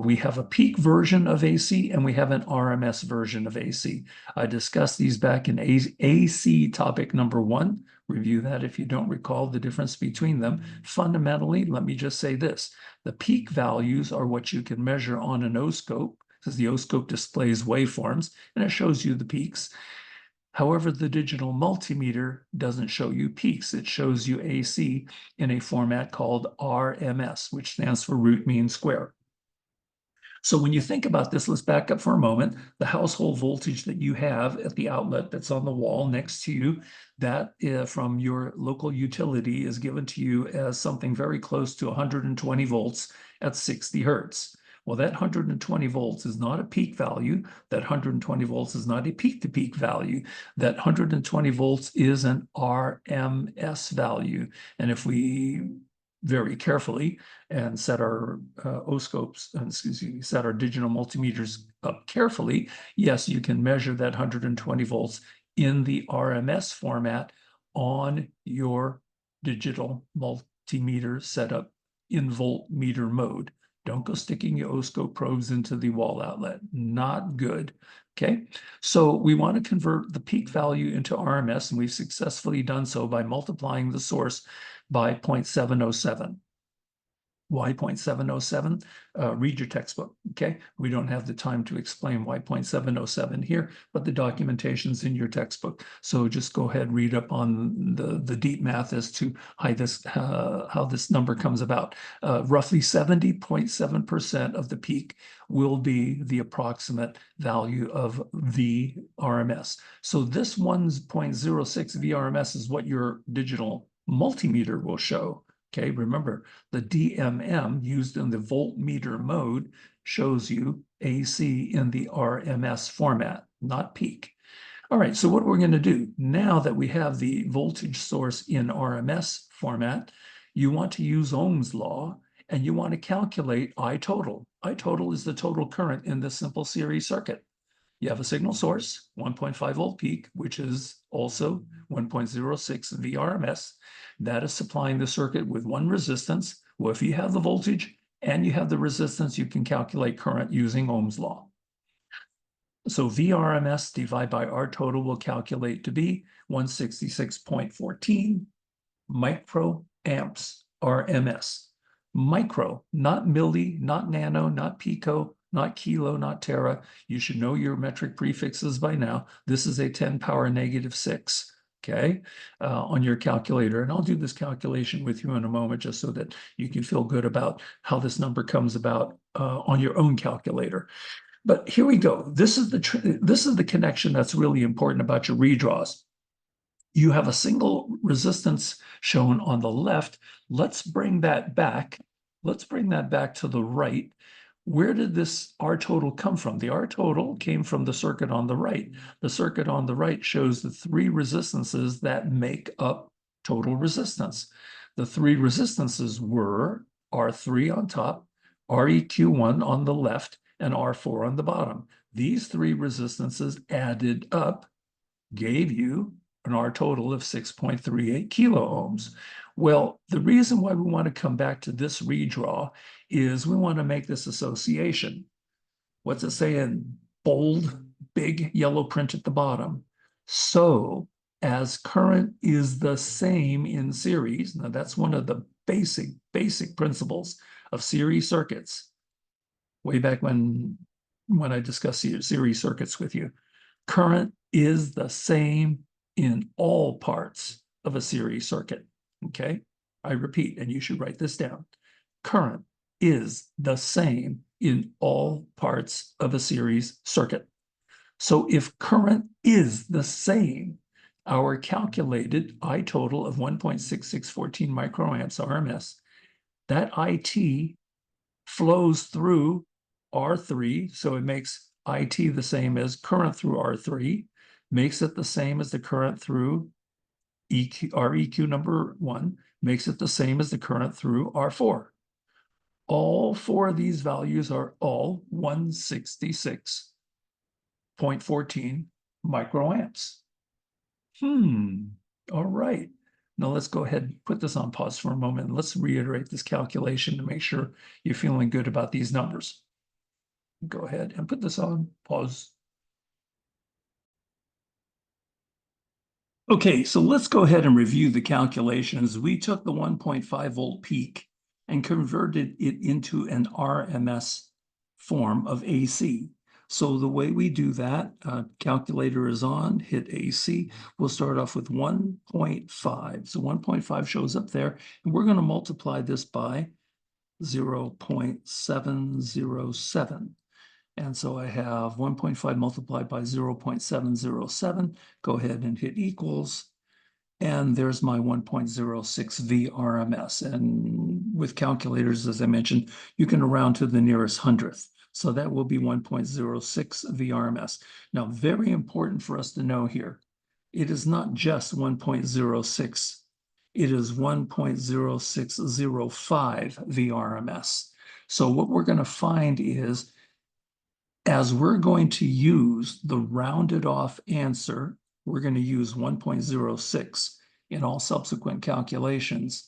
Speaker 1: We have a peak version of AC and we have an RMS version of AC. I discussed these back in AC topic number 1. Review that if you don't recall the difference between them. Fundamentally, let me just say this. The peak values are what you can measure on an oscope, because the oscope displays waveforms and it shows you the peaks. However, the digital multimeter doesn't show you peaks. It shows you AC in a format called RMS, which stands for root mean square. So when you think about this, let's back up for a moment. The household voltage that you have at the outlet that's on the wall next to you, that from your local utility is given to you as something very close to 120 volts at 60 hertz. Well, that 120 volts is not a peak value. That 120 volts is not a peak-to-peak value. That 120 volts is an RMS value. And if we very carefully and set our set our digital multimeters up carefully, yes, you can measure that 120 volts in the RMS format on your digital multimeter setup in voltmeter mode. Don't go sticking your oscope probes into the wall outlet. Not good. Okay, so we want to convert the peak value into RMS, and we've successfully done so by multiplying the source by 0.707. Why 0.707? Read your textbook, okay? We don't have the time to explain why 0.707 here, but the documentation's in your textbook. So just go ahead, read up on the deep math as to how this number comes about. Roughly 70.7% of the peak will be the approximate value of VRMS. So this 1.06 VRMS is what your digital multimeter will show. Okay, remember, the DMM used in the voltmeter mode shows you AC in the RMS format, not peak. All right, so what we're going to do, now that we have the voltage source in RMS format, you want to use Ohm's law, and you want to calculate I total. I total is the total current in this simple series circuit. You have a signal source, 1.5 volt peak, which is also 1.06 VRMS. That is supplying the circuit with one resistance. Well, if you have the voltage and you have the resistance, you can calculate current using Ohm's law. So VRMS divided by R total will calculate to be 166.14 microamps RMS. Micro, not milli, not nano, not pico, not kilo, not tera. You should know your metric prefixes by now. This is a 10 power -6, okay, on your calculator. And I'll do this calculation with you in a moment just so that you can feel good about how this number comes about on your own calculator. But here we go. This is the connection that's really important about your redraws. You have a single resistance shown on the left. Let's bring that back. Let's bring that back to the right. Where did this R total come from? The R total came from the circuit on the right. The circuit on the right shows the 3 resistances that make up total resistance. The 3 resistances were R3 on top, REQ1 on the left, and R4 on the bottom. These 3 resistances added up gave you an R total of 6.38 kilo ohms. Well, the reason why we want to come back to this redraw is we want to make this association. What's it say in bold, big yellow print at the bottom? So as current is the same in series, now that's one of the basic principles of series circuits. Way back when I discussed series circuits with you. Current is the same in all parts of a series circuit, okay? I repeat, and you should write this down. Current is the same in all parts of a series circuit. So if current is the same, our calculated I total of 1.6614 microamps RMS, that IT flows through R3, so it makes IT the same as current through R3, makes it the same as the current through REQ number 1, makes it the same as the current through R4. All four of these values are all 166.14 microamps. All right. Now let's go ahead and put this on pause for a moment. And let's reiterate this calculation to make sure you're feeling good about these numbers. Go ahead and put this on pause. Okay, so let's go ahead and review the calculations. We took the 1.5 volt peak and converted it into an RMS form of AC. So the way we do that, calculator is on, hit AC. We'll start off with 1.5. So 1.5 shows up there, and we're going to multiply this by 0.707. And so I have 1.5 multiplied by 0.707. Go ahead and hit equals. And there's my 1.06 VRMS. And with calculators, as I mentioned, you can round to the nearest hundredth. So that will be 1.06 VRMS. Now, very important for us to know here, it is not just 1.06. It is 1.0605 VRMS. So what we're going to find is, as we're going to use the rounded off answer, we're going to use 1.06 in all subsequent calculations.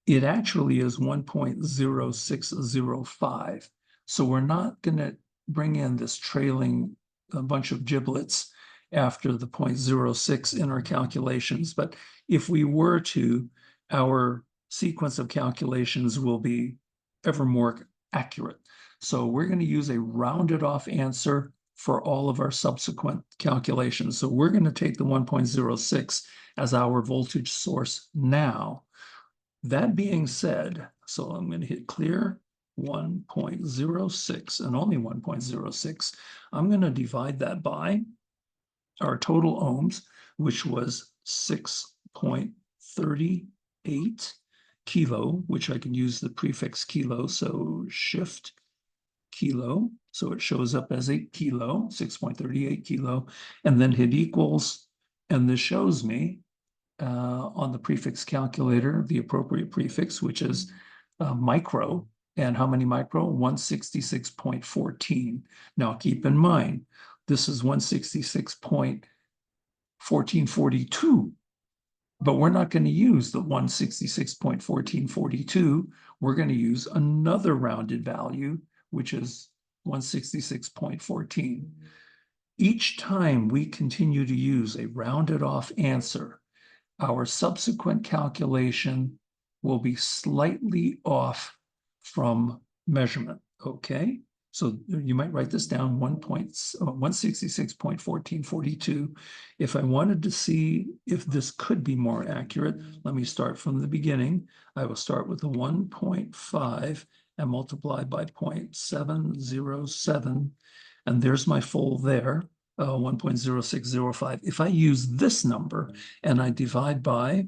Speaker 1: It actually is 1.0605. So we're not going to bring in this trailing bunch of giblets after the 0.06 in our calculations. But if we were to, our sequence of calculations will be ever more accurate. So we're going to use a rounded off answer for all of our subsequent calculations. So we're going to take the 1.06 as our voltage source now. That being said, so I'm going to hit clear 1.06 and only 1.06. I'm going to divide that by our total ohms, which was 6.38 kilo, which I can use the prefix kilo. So shift kilo. So it shows up as a kilo, 6.38 kilo, and then hit equals. And this shows me on the prefix calculator, the appropriate prefix, which is micro. And how many micro? 166.14. Now keep in mind, this is 166.1442. But we're not going to use the 166.1442. We're going to use another rounded value, which is 166.14. Each time we continue to use a rounded off answer, our subsequent calculation will be slightly off from measurement, okay? So you might write this down, 166.1442. If I wanted to see if this could be more accurate, let me start from the beginning. I will start with the 1.5 and multiply by 0.707. And there's my full there, 1.0605. If I use this number and I divide by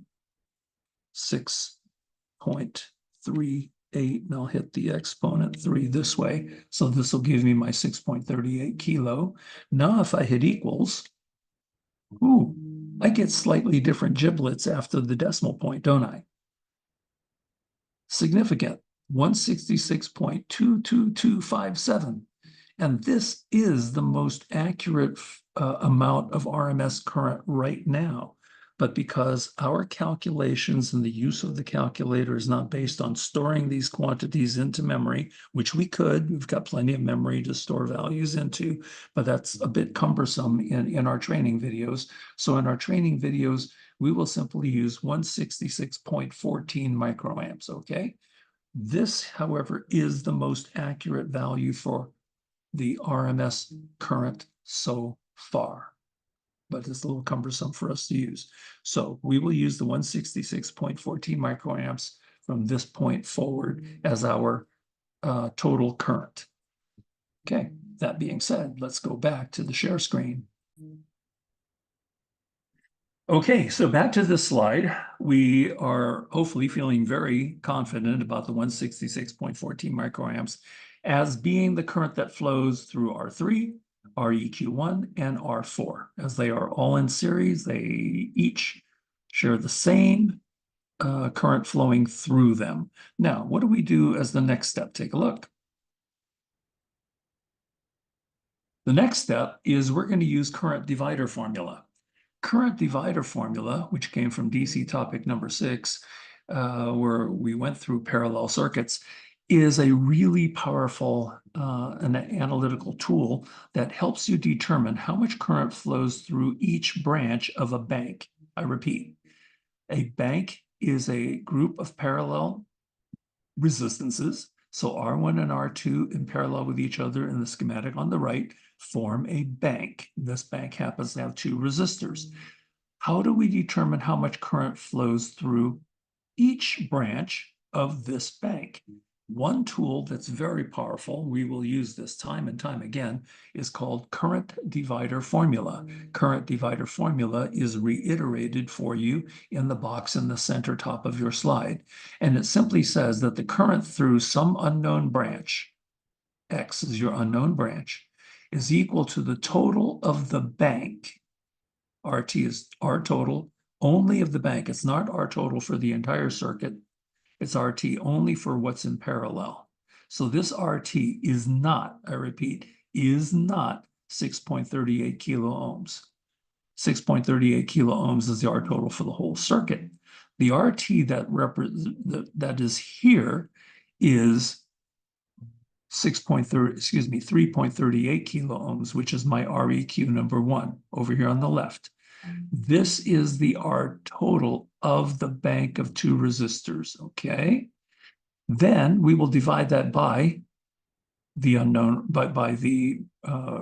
Speaker 1: 6.38, and I'll hit the exponent 3 this way. So this will give me my 6.38 kilo. Now if I hit equals, I get slightly different giblets after the decimal point, don't I? Significant, 166.22257. And this is the most accurate amount of RMS current right now. but because our calculations and the use of the calculator is not based on storing these quantities into memory, which we could, we've got plenty of memory to store values into, but that's a bit cumbersome in our training videos. So in our training videos, we will simply use 166.14 microamps, okay? This, however, is the most accurate value for the RMS current so far, but it's a little cumbersome for us to use. So we will use the 166.14 microamps from this point forward as our total current. Okay, that being said, let's go back to the share screen. Okay, so back to this slide. We are hopefully feeling very confident about the 166.14 microamps as being the current that flows through R3, REQ1, and R4. As they are all in series, they each share the same current flowing through them. Now, what do we do as the next step? Take a look. The next step is we're going to use current divider formula. Current divider formula, which came from DC topic number 6, where we went through parallel circuits, is a really powerful an analytical tool that helps you determine how much current flows through each branch of a bank. I repeat, a bank is a group of parallel resistances. So R1 and R2 in parallel with each other in the schematic on the right form a bank. This bank happens to have 2 resistors. How do we determine how much current flows through each branch of this bank? One tool that's very powerful, we will use this time and time again, is called current divider formula. Current divider formula is reiterated for you in the box in the center top of your slide. And it simply says that the current through some unknown branch, X is your unknown branch, is equal to the total of the bank. RT is R total only of the bank. It's not R total for the entire circuit. It's RT only for what's in parallel. So this RT is not, I repeat, is not 6.38 kilo ohms. 6.38 kilo ohms is the R total for the whole circuit. The RT that is here is 3.38 kilo ohms, which is my REQ number 1 over here on the left. This is the R total of the bank of 2 resistors, okay? Then we will divide that by the unknown, by the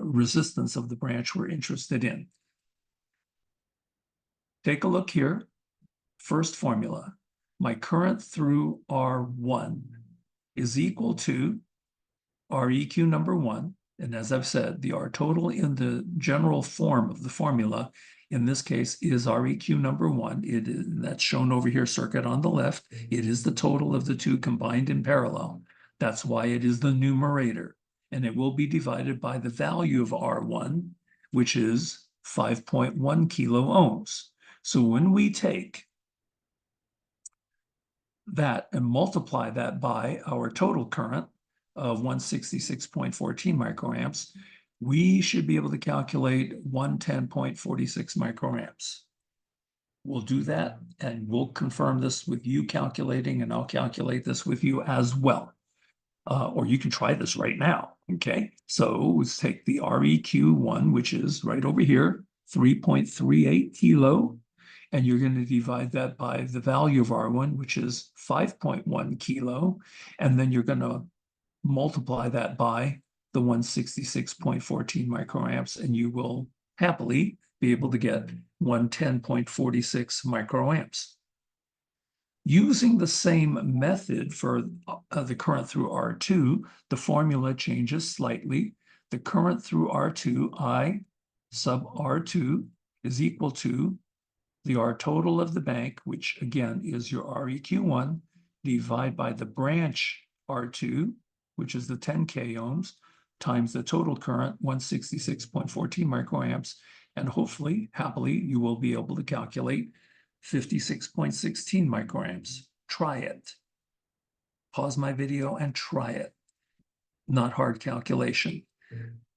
Speaker 1: resistance of the branch we're interested in. Take a look here. First formula, my current through R1 is equal to REQ number 1. And as I've said, the R total in the general form of the formula in this case is REQ number 1. That's shown over here, circuit on the left. It is the total of the 2 combined in parallel. That's why it is the numerator. And it will be divided by the value of R1, which is 5.1 kilo ohms. So when we take that and multiply that by our total current of 166.14 microamps, we should be able to calculate 110.46 microamps. We'll do that, and we'll confirm this with you calculating, and I'll calculate this with you as well. Or you can try this right now, okay? So let's take the REQ1, which is right over here, 3.38 kilo, and you're going to divide that by the value of R1, which is 5.1 kilo, and then you're going to multiply that by the 166.14 microamps, and you will happily be able to get 110.46 microamps. Using the same method for the current through R2, the formula changes slightly. The current through R2, I sub R2, is equal to the R total of the bank, which again is your REQ1, divided by the branch R2, which is the 10 K ohms, times the total current, 166.14 microamps, and hopefully, happily, you will be able to calculate 56.16 microamps. Try it. Pause my video and try it. Not hard calculation.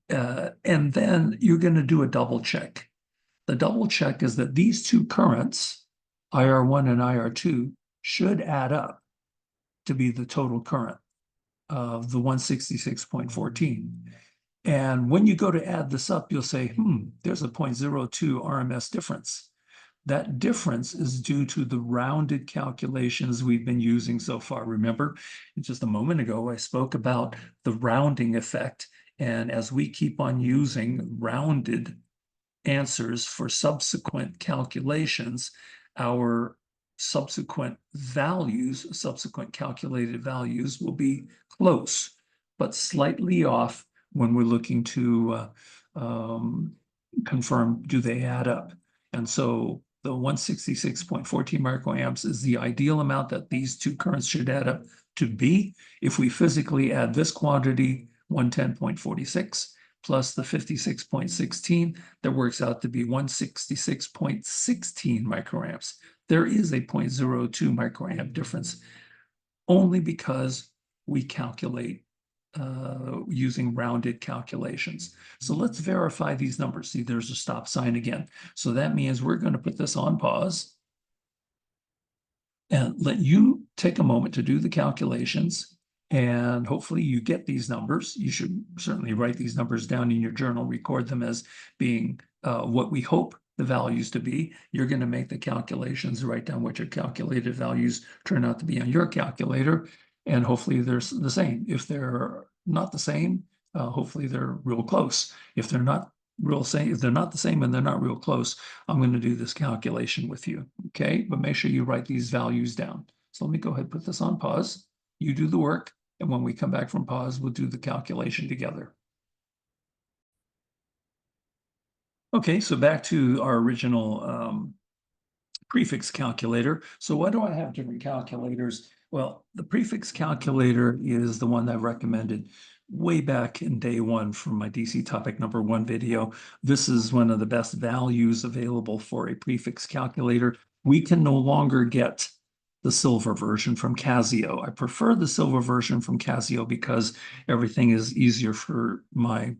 Speaker 1: And then you're going to do a double check. The double check is that these two currents, IR1 and IR2, should add up to be the total current of the 166.14. And when you go to add this up, you'll say, there's a 0.02 RMS difference. That difference is due to the rounded calculations we've been using so far. Remember, just a moment ago, I spoke about the rounding effect. And as we keep on using rounded answers for subsequent calculations, our subsequent values, subsequent calculated values will be close, but slightly off when we're looking to confirm, do they add up? And so the 166.14 microamps is the ideal amount that these two currents should add up to be. If we physically add this quantity, 110.46, plus the 56.16, that works out to be 166.16 microamps. There is a 0.02 microamp difference only because we calculate using rounded calculations. So let's verify these numbers. See, there's a stop sign again. So that means we're going to put this on pause and let you take a moment to do the calculations. And hopefully you get these numbers. You should certainly write these numbers down in your journal, record them as being what we hope the values to be. You're going to make the calculations, write down what your calculated values turn out to be on your calculator, and hopefully they're the same. If they're not the same, hopefully they're real close. If they're not if they're not the same and they're not real close, I'm going to do this calculation with you, okay? But make sure you write these values down. So let me go ahead and put this on pause. You do the work, and when we come back from pause, we'll do the calculation together. Okay, so back to our original prefix calculator. So why do I have different calculators? Well, the prefix calculator is the one that I recommended way back in day one from my DC topic number 1 video. This is one of the best values available for a prefix calculator. We can no longer get the silver version from Casio. I prefer the silver version from Casio because everything is easier for my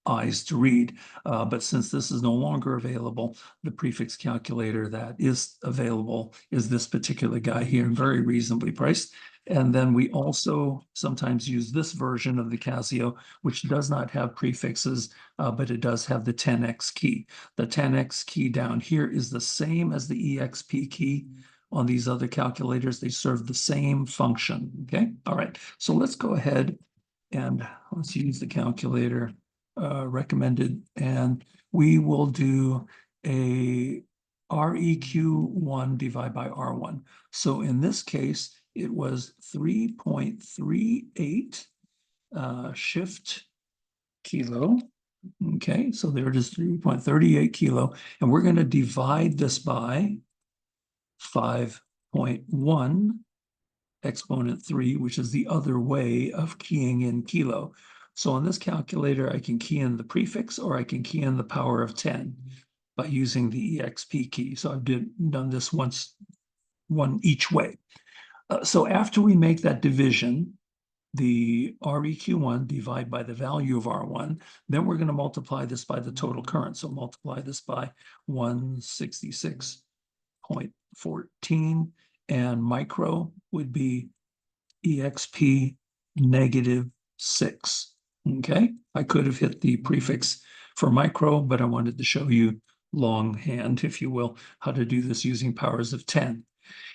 Speaker 1: eyes to read. But since this is no longer available, the prefix calculator that is available is this particular guy here, and very reasonably priced. And then we also sometimes use this version of the Casio, which does not have prefixes, but it does have the 10x key. The 10x key down here is the same as the EXP key on these other calculators. They serve the same function, okay? All right, so let's go ahead and let's use the calculator recommended, and we will do a REQ1 divided by R1. So in this case, it was 3.38 shift kilo. Okay, so there it is, 3.38 kilo. And we're going to divide this by 5.1 exponent 3, which is the other way of keying in kilo. So on this calculator, I can key in the prefix or I can key in the power of 10 by using the EXP key. So I've done this one each way. So after we make that division, the REQ1 divide by the value of R1, then we're going to multiply this by the total current. So multiply this by 166.14, and micro would be EXP -6. Okay, I could have hit the prefix for micro, but I wanted to show you longhand, if you will, how to do this using powers of 10.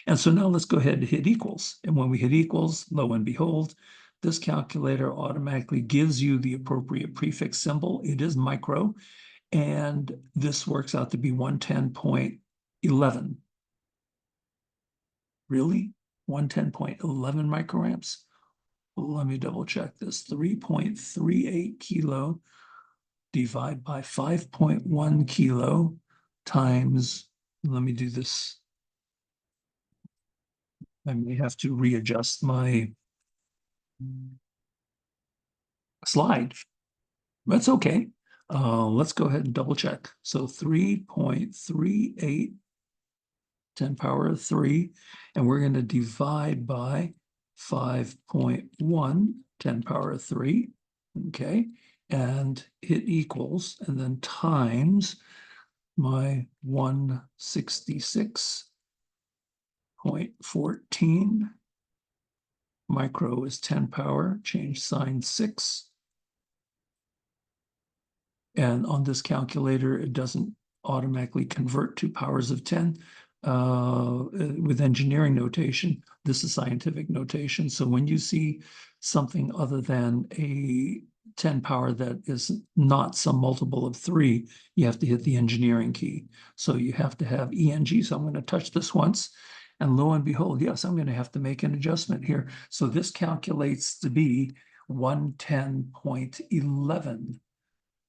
Speaker 1: And so now let's go ahead and hit equals. And when we hit equals, lo and behold, this calculator automatically gives you the appropriate prefix symbol. It is micro, and this works out to be 110.11. Really? 110.11 microamps? Let me double check this. 3.38 kilo divided by 5.1 kilo times, let me do this. I may have to readjust my slide. That's okay. Let's go ahead and double check. So 3.38, 10 power of 3, and we're going to divide by 5.1, 10 power of 3, okay, and hit equals, and then times my 166.14. Micro is 10 power, change sign 6. And on this calculator, it doesn't automatically convert to powers of 10. With engineering notation, this is scientific notation. So when you see something other than a 10 power that is not some multiple of 3, you have to hit the engineering key. So you have to have ENG. So I'm going to touch this once. And lo and behold, yes, I'm going to have to make an adjustment here. So this calculates to be 110.11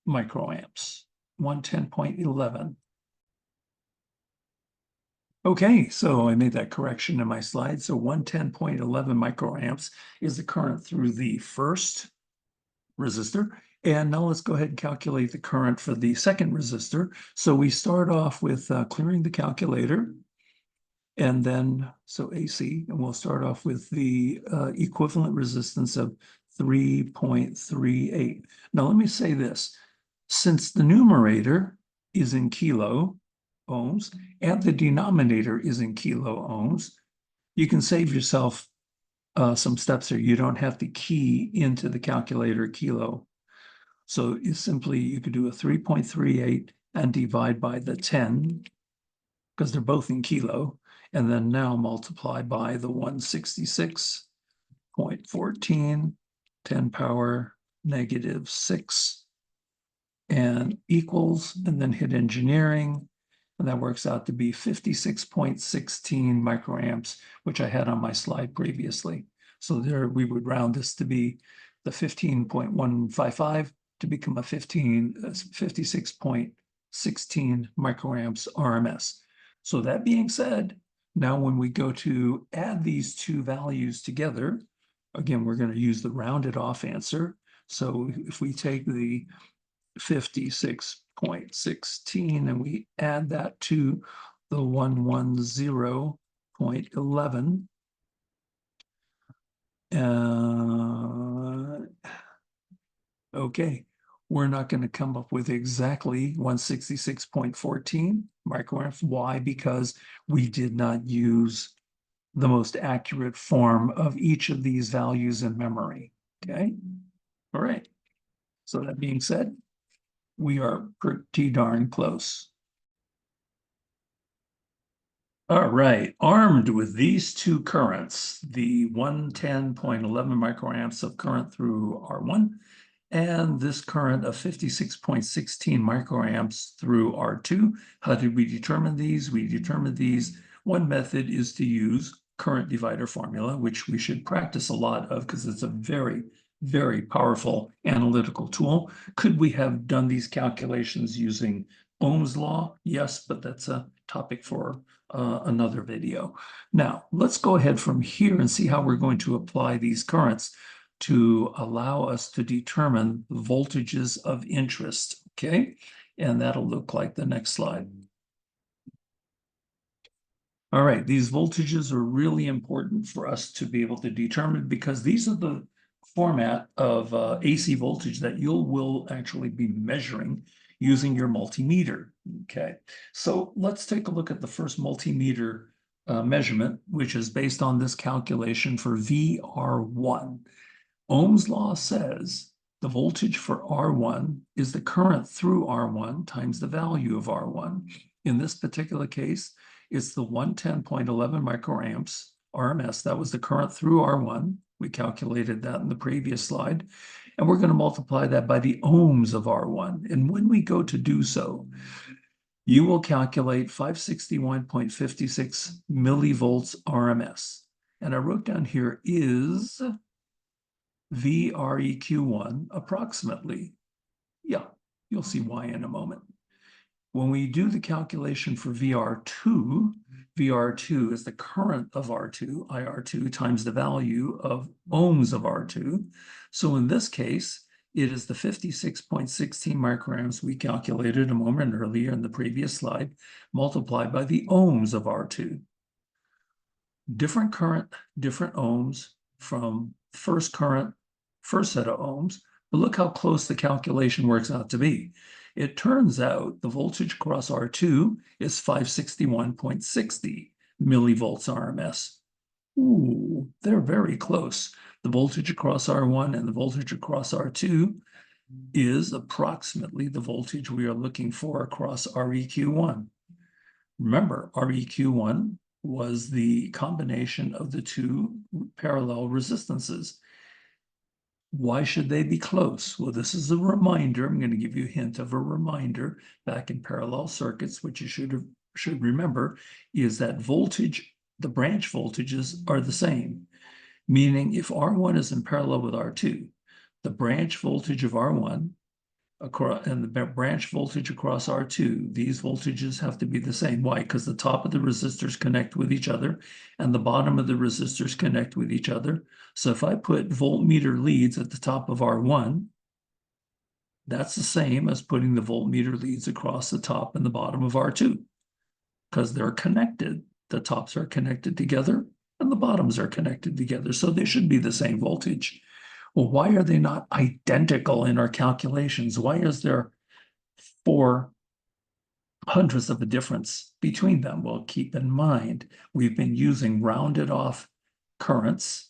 Speaker 1: microamps, 110.11. Okay, so I made that correction in my slide. So 110.11 microamps is the current through the first resistor. And now let's go ahead and calculate the current for the second resistor. So we start off with clearing the calculator. And then, so AC, and we'll start off with the equivalent resistance of 3.38. Now, let me say this. Since the numerator is in kilo ohms and the denominator is in kilo ohms, you can save yourself some steps here. You don't have to key into the calculator kilo. So you could do a 3.38 and divide by the 10, because they're both in kilo, and then now multiply by the 166.14, 10 power negative 6, and equals, and then hit engineering, and that works out to be 56.16 microamps, which I had on my slide previously. So there we would round this to be the 15.155 to become a 56.16 microamps RMS. So that being said, now when we go to add these two values together, again, we're going to use the rounded off answer. So if we take the 56.16 and we add that to the 110.11, okay, we're not going to come up with exactly 166.14 microamps. Why? Because we did not use the most accurate form of each of these values in memory. Okay, all right. So that being said, we are pretty darn close. All right, armed with these two currents, the 110.11 microamps of current through R1 and this current of 56.16 microamps through R2. How did we determine these? We determined these. One method is to use current divider formula, which we should practice a lot of because it's a very, very powerful analytical tool. Could we have done these calculations using Ohm's law? Yes, but that's a topic for another video. Now, let's go ahead from here and see how we're going to apply these currents to allow us to determine voltages of interest, okay? And that'll look like the next slide. All right, these voltages are really important for us to be able to determine because these are the format of AC voltage that you will actually be measuring using your multimeter, okay? So let's take a look at the first multimeter measurement, which is based on this calculation for VR1. Ohm's law says the voltage for R1 is the current through R1 times the value of R1. In this particular case, it's the 110.11 microamps RMS. That was the current through R1. We calculated that in the previous slide. And we're going to multiply that by the ohms of R1. And when we go to do so, you will calculate 561.56 millivolts RMS. And I wrote down here is VREQ1 approximately. Yeah, you'll see why in a moment. When we do the calculation for VR2, VR2 is the current of R2, IR2 times the value of ohms of R2. So in this case, it is the 56.16 microamps we calculated a moment earlier in the previous slide, multiplied by the ohms of R2. Different current, different ohms from first current, first set of ohms, but look how close the calculation works out to be. It turns out the voltage across R2 is 561.60 millivolts RMS. Ooh, they're very close. The voltage across R1 and the voltage across R2 is approximately the voltage we are looking for across REQ1. Remember, REQ1 was the combination of the two parallel resistances. Why should they be close? Well, this is a reminder. I'm going to give you a hint of a reminder back in parallel circuits, which you should remember, is that voltage, the branch voltages are the same. Meaning if R1 is in parallel with R2, the branch voltage of R1 and the branch voltage across R2, these voltages have to be the same. Why? Because the top of the resistors connect with each other and the bottom of the resistors connect with each other. So if I put voltmeter leads at the top of R1, that's the same as putting the voltmeter leads across the top and the bottom of R2 because they're connected. The tops are connected together and the bottoms are connected together. So they should be the same voltage. Well, why are they not identical in our calculations? Why is there 4/100th of a difference between them? Well, keep in mind, we've been using rounded off currents.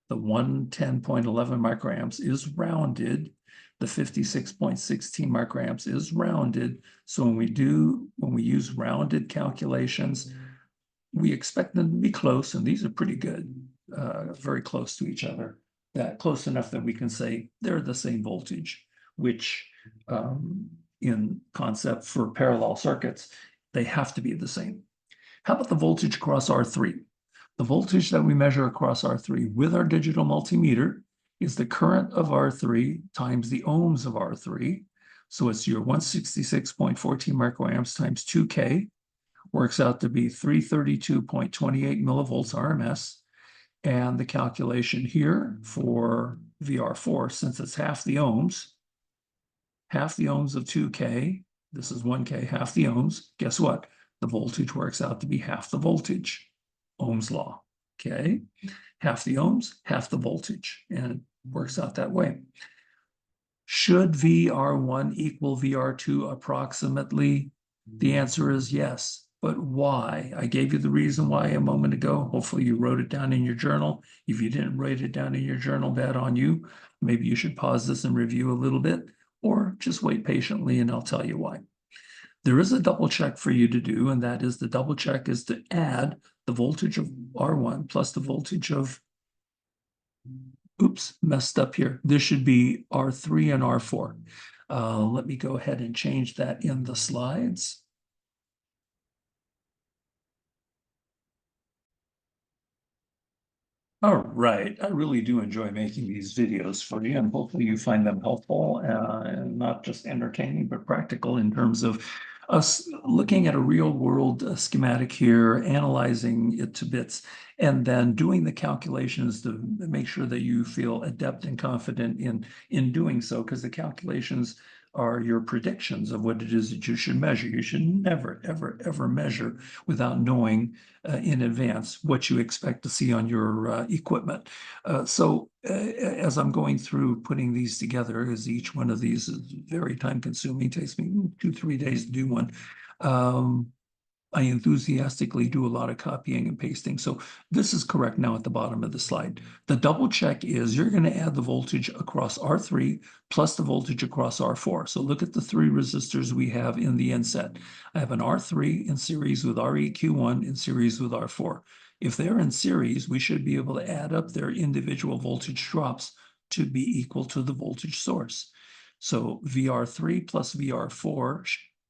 Speaker 1: The 110.11 microamps is rounded. The 56.16 microamps is rounded. So when we use rounded calculations, we expect them to be close, and these are pretty good, very close to each other. That close enough that we can say they're the same voltage, which in concept for parallel circuits, they have to be the same. How about the voltage across R3? The voltage that we measure across R3 with our digital multimeter is the current of R3 times the ohms of R3. So it's your 166.14 microamps times 2K, works out to be 332.28 millivolts RMS. And the calculation here for VR4, since it's half the ohms of 2K, this is 1K, half the ohms, guess what? The voltage works out to be half the voltage, Ohm's law, okay? Half the ohms, half the voltage, and it works out that way. Should VR1 equal VR2 approximately? The answer is yes. But why? I gave you the reason why a moment ago. Hopefully you wrote it down in your journal. If you didn't write it down in your journal, bad on you. Maybe you should pause this and review a little bit, or just wait patiently and I'll tell you why. There is a double check for you to do, and that is the double check is to add the voltage of R1 plus the voltage of, oops, messed up here. This should be R3 and R4. Let me go ahead and change that in the slides. All right, I really do enjoy making these videos for you, and hopefully you find them helpful and not just entertaining, but practical in terms of us looking at a real world schematic here, analyzing it to bits, and then doing the calculations to make sure that you feel adept and confident in doing so, because the calculations are your predictions of what it is that you should measure. You should never, ever, ever measure without knowing in advance what you expect to see on your equipment. So as I'm going through putting these together, as each one of these is very time consuming, takes me 2-3 days to do one. I enthusiastically do a lot of copying and pasting. So this is correct now at the bottom of the slide. The double check is you're going to add the voltage across R3 plus the voltage across R4. So look at the 3 resistors we have in the inset. I have an R3 in series with REQ1 in series with R4. If they're in series, we should be able to add up their individual voltage drops to be equal to the voltage source. So VR3 plus VR4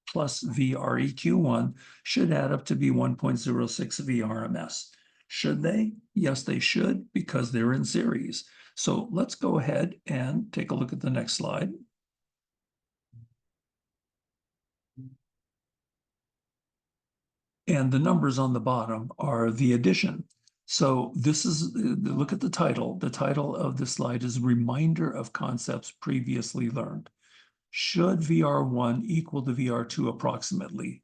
Speaker 1: plus VREQ1 should add up to be 1.06 VRMS. Should they? Yes, they should, because they're in series. So let's go ahead and take a look at the next slide. And the numbers on the bottom are the addition. So this is, look at the title. The title of this slide is Reminder of Concepts Previously Learned. Should VR1 equal to VR2 approximately?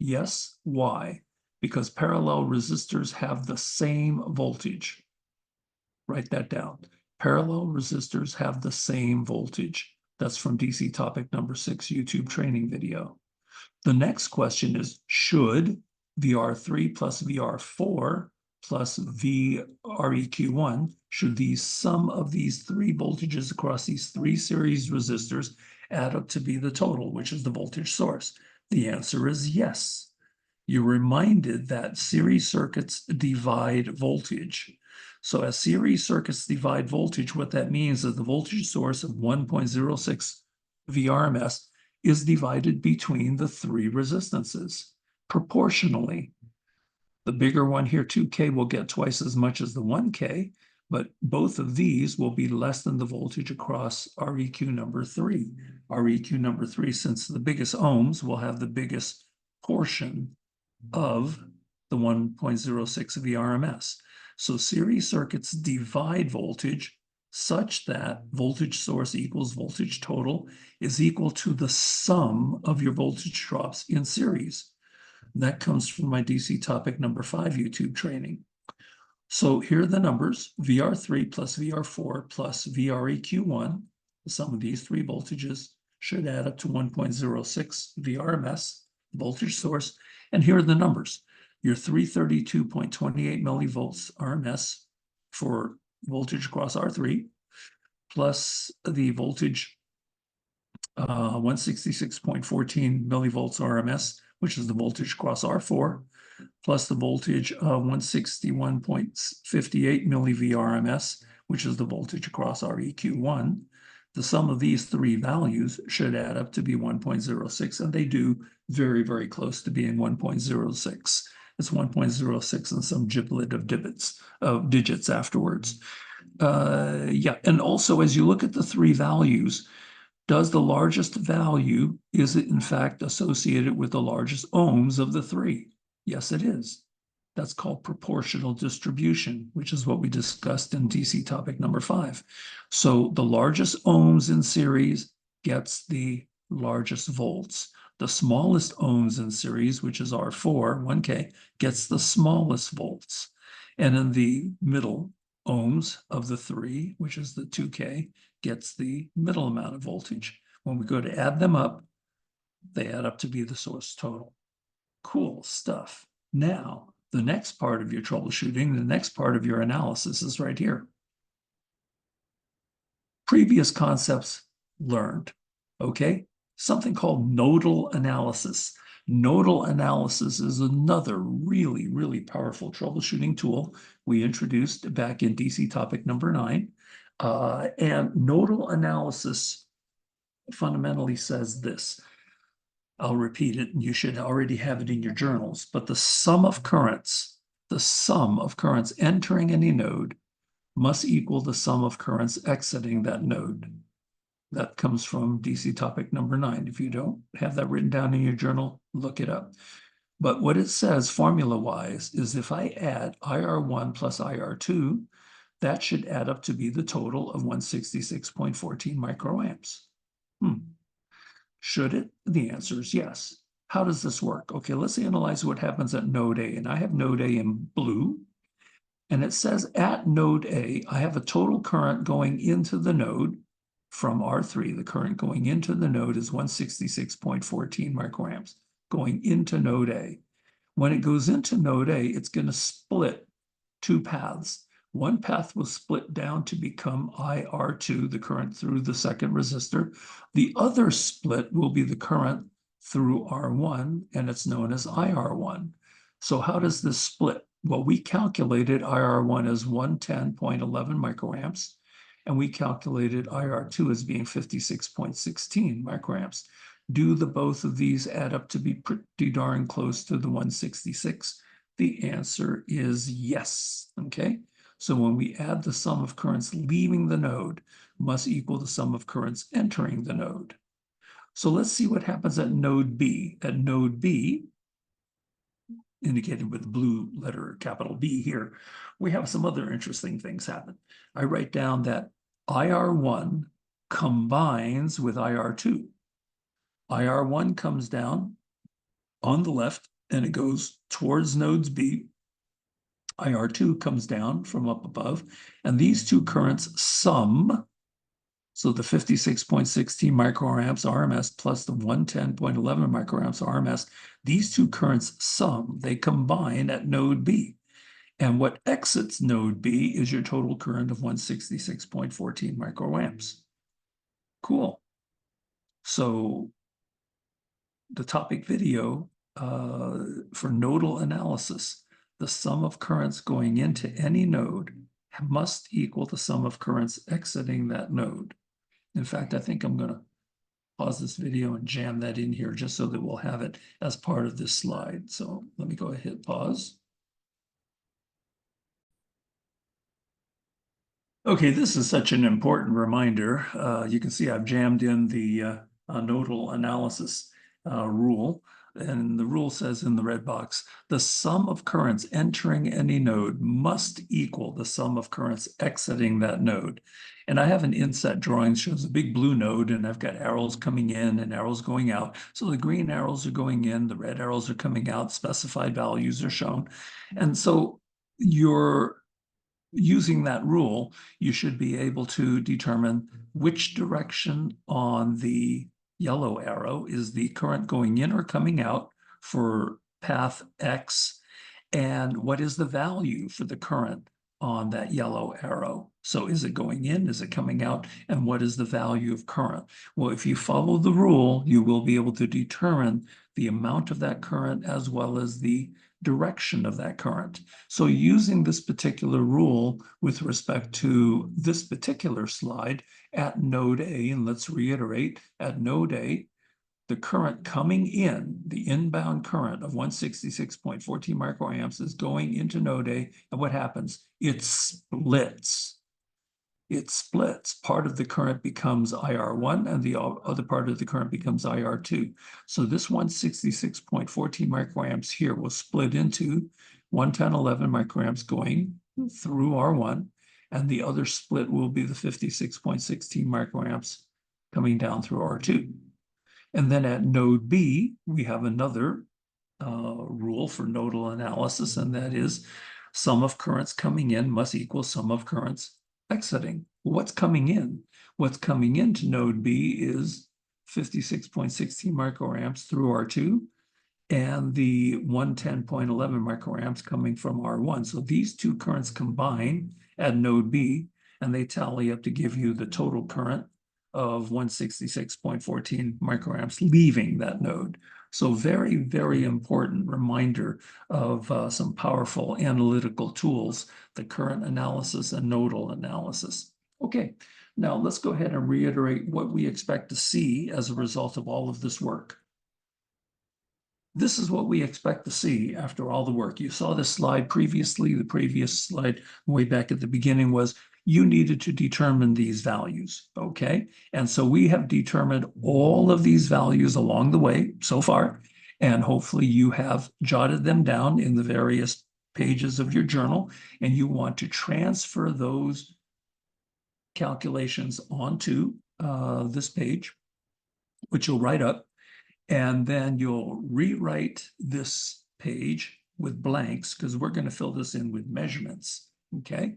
Speaker 1: Yes. Why? Because parallel resistors have the same voltage. Write that down. Parallel resistors have the same voltage. That's from DC topic number 6 YouTube training video. The next question is, should VR3 plus VR4 plus VREQ1, should the sum of these three voltages across these three series resistors add up to be the total, which is the voltage source? The answer is yes. You're reminded that series circuits divide voltage. So as series circuits divide voltage, what that means is the voltage source of 1.06 Vrms is divided between the three resistances proportionally. The bigger one here, 2K, will get twice as much as the 1K, but both of these will be less than the voltage across REQ number 3. REQ number 3, since the biggest ohms will have the biggest portion of the 1.06 Vrms. So series circuits divide voltage such that voltage source equals voltage total is equal to the sum of your voltage drops in series. That comes from my DC topic number 5 YouTube training. So here are the numbers: VR3 plus VR4 plus VREQ1. The sum of these three voltages should add up to 1.06 Vrms, voltage source. And here are the numbers: your 332.28 millivolts RMS for voltage across R3, plus the voltage 166.14 millivolts RMS, which is the voltage across R4, plus the voltage 161.58 milliVRMS, which is the voltage across REQ1. The sum of these three values should add up to be 1.06, and they do very, very close to being 1.06. It's 1.06 and some giblet of digits afterwards. Yeah, and also as you look at the three values, does the largest value, is it in fact associated with the largest ohms of the three? Yes, it is. That's called proportional distribution, which is what we discussed in DC topic number 5. So the largest ohms in series gets the largest volts. The smallest ohms in series, which is R4, 1K, gets the smallest volts. And in the middle, ohms of the three, which is the 2K, gets the middle amount of voltage. When we go to add them up, they add up to be the source total. Cool stuff. Now, the next part of your troubleshooting, the next part of your analysis is right here. Previous concepts learned, okay? Something called nodal analysis. Nodal analysis is another really, really powerful troubleshooting tool we introduced back in DC topic number 9. And nodal analysis fundamentally says this. I'll repeat it, and you should already have it in your journals, but the sum of currents entering any node must equal the sum of currents exiting that node. That comes from DC topic number 9. If you don't have that written down in your journal, look it up. But what it says formula-wise is if I add IR1 plus IR2, that should add up to be the total of 166.14 microamps. Should it? The answer is yes. How does this work? Okay, let's analyze what happens at node A. And I have node A in blue. And it says at node A, I have a total current going into the node from R3. The current going into the node is 166.14 microamps going into node A. When it goes into node A, it's going to split two paths. One path will split down to become IR2, the current through the second resistor. The other split will be the current through R1, and it's known as IR1. So how does this split? Well, we calculated IR1 as 110.11 microamps, and we calculated IR2 as being 56.16 microamps. Do the both of these add up to be pretty darn close to the 166? The answer is yes, okay? So when we add the sum of currents leaving the node must equal the sum of currents entering the node. So let's see what happens at node B. At node B, indicated with the blue letter capital B here, we have some other interesting things happen. I write down that IR1 combines with IR2. IR1 comes down on the left and it goes towards nodes B. IR2 comes down from up above, and these two currents sum So the 56.16 microamps RMS plus the 110.11 microamps RMS, these two currents sum, they combine at node B. And what exits node B is your total current of 166.14 microamps. Cool. So the topic video for nodal analysis, the sum of currents going into any node must equal the sum of currents exiting that node. In fact, I think I'm going to pause this video and jam that in here just so that we'll have it as part of this slide. So let me go ahead and hit pause. Okay, this is such an important reminder. You can see I've jammed in the nodal analysis rule. And the rule says in the red box, the sum of currents entering any node must equal the sum of currents exiting that node. And I have an inset drawing that shows a big blue node, and I've got arrows coming in and arrows going out. So the green arrows are going in, the red arrows are coming out, specified values are shown. And so you're using that rule, you should be able to determine which direction on the yellow arrow is the current going in or coming out for path X, and what is the value for the current on that yellow arrow. So is it going in, is it coming out, and what is the value of current? Well, if you follow the rule, you will be able to determine the amount of that current as well as the direction of that current. So using this particular rule with respect to this particular slide at node A, and let's reiterate, at node A, the current coming in, the inbound current of 166.14 microamps is going into node A, and what happens? It splits. It splits. Part of the current becomes IR1 and the other part of the current becomes IR2. So this 166.14 microamps here will split into 110.11 microamps going through R1, and the other split will be the 56.16 microamps coming down through R2. And then at node B, we have another rule for nodal analysis, and that is sum of currents coming in must equal sum of currents exiting. What's coming in? What's coming into node B is 56.16 microamps through R2 and the 110.11 microamps coming from R1. So these two currents combine at node B, and they tally up to give you the total current of 166.14 microamps leaving that node. So very, very important reminder of some powerful analytical tools, the current analysis and nodal analysis. Okay, now let's go ahead and reiterate what we expect to see as a result of all of this work. This is what we expect to see after all the work. You saw this slide previously. The previous slide way back at the beginning was you needed to determine these values, okay? And so we have determined all of these values along the way so far, and hopefully you have jotted them down in the various pages of your journal, and you want to transfer those calculations onto this page, which you'll write up. And then you'll rewrite this page with blanks because we're going to fill this in with measurements, okay?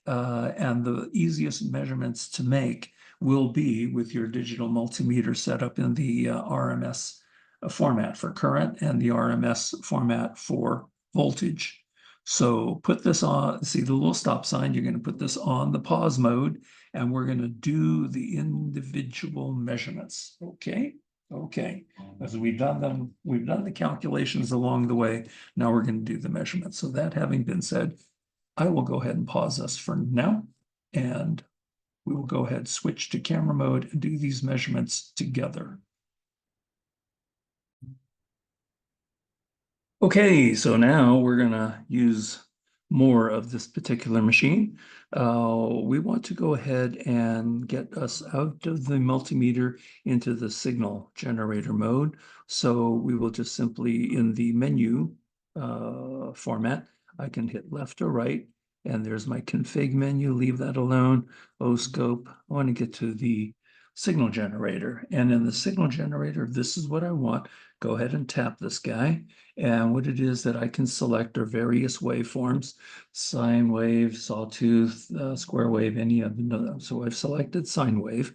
Speaker 1: And the easiest measurements to make will be with your digital multimeter set up in the RMS format for current and the RMS format for voltage. So put this on, see the little stop sign, you're going to put this on the pause mode, and we're going to do the individual measurements, okay? Okay, as we've done them, we've done the calculations along the way. Now we're going to do the measurements. So that having been said, I will go ahead and pause us for now, and we will go ahead, switch to camera mode and do these measurements together. Okay, so now we're gonna use more of this particular machine. We want to go ahead and get us out of the multimeter into the signal generator mode. So we will just simply, in the menu format, I can hit left or right, and there's my config menu, leave that alone. O-scope, I want to get to the signal generator. And in the signal generator, this is what I want. Go ahead and tap this guy. And what it is that I can select are various waveforms: sine wave, sawtooth, square wave, any of them. So I've selected sine wave.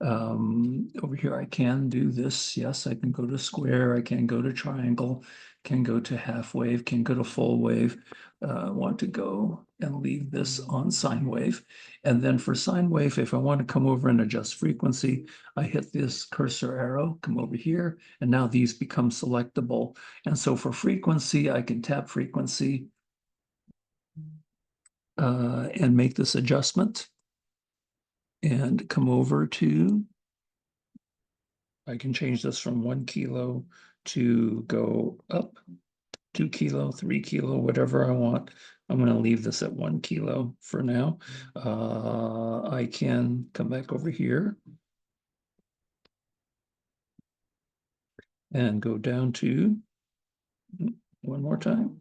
Speaker 1: Over here, I can do this. Yes, I can go to square, I can go to triangle, can go to half wave, can go to full wave. I want to go and leave this on sine wave. And then for sine wave, if I want to come over and adjust frequency, I hit this cursor arrow, come over here, and now these become selectable. And so for frequency, I can tap frequency and make this adjustment and come over to, I can change this from 1 kilo to go up 2 kilo, 3 kilo, whatever I want. I'm going to leave this at 1 kilo for now. I can come back over here and go down to, one more time.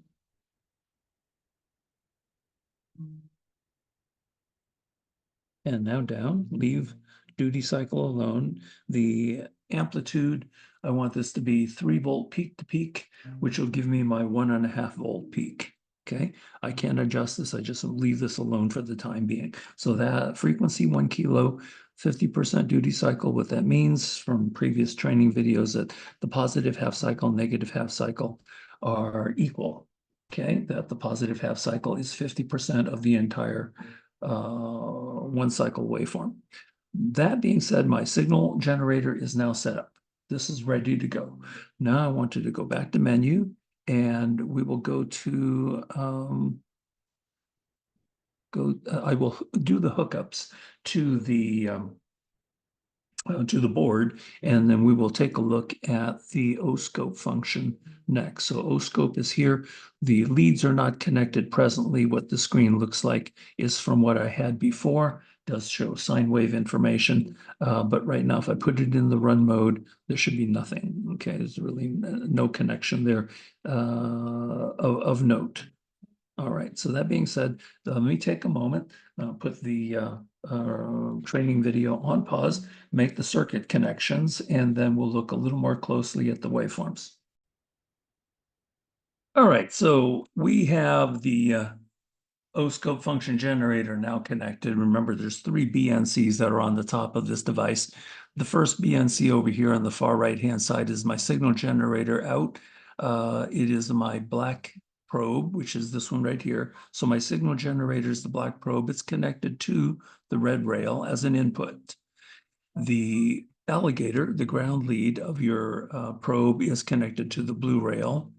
Speaker 1: And now down, leave duty cycle alone. The amplitude, I want this to be 3-volt peak to peak, which will give me my 1.5-volt peak. Okay, I can't adjust this. I just leave this alone for the time being. So that frequency 1 kilo, 50% duty cycle. What that means from previous training videos, that the positive half cycle, negative half cycle are equal. Okay, that the positive half cycle is 50% of the entire 1 cycle waveform. That being said, my signal generator is now set up. This is ready to go. Now I want you to go back to menu, and we will go to I will do the hookups to the board, and then we will take a look at the O-scope function next. So O-scope is here. The leads are not connected presently. What the screen looks like is from what I had before. It does show sine wave information, but right now, if I put it in the run mode, there should be nothing. Okay, there's really no connection there of note. All right, so that being said, let me take a moment, put the training video on pause, make the circuit connections, and then we'll look a little more closely at the waveforms. All right, so we have the O-scope function generator now connected. Remember, there's 3 BNCs that are on the top of this device. The first BNC over here on the far right-hand side is my signal generator out. It is my black probe, which is this one right here. So my signal generator is the black probe. It's connected to the red rail as an input. The alligator, the ground lead of your probe, is connected to the blue rail,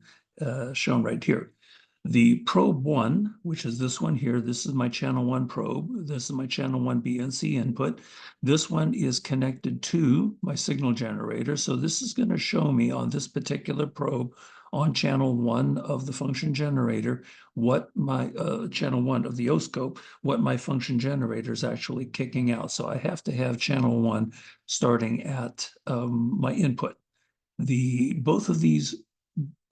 Speaker 1: shown right here. The probe 1, which is this one here, this is my channel 1 probe. This is my channel 1 BNC input. This one is connected to my signal generator. So this is going to show me on this particular probe on channel 1 of the function generator what my channel 1 of the O-scope, what my function generator is actually kicking out. So I have to have channel 1 starting at my input. Both of these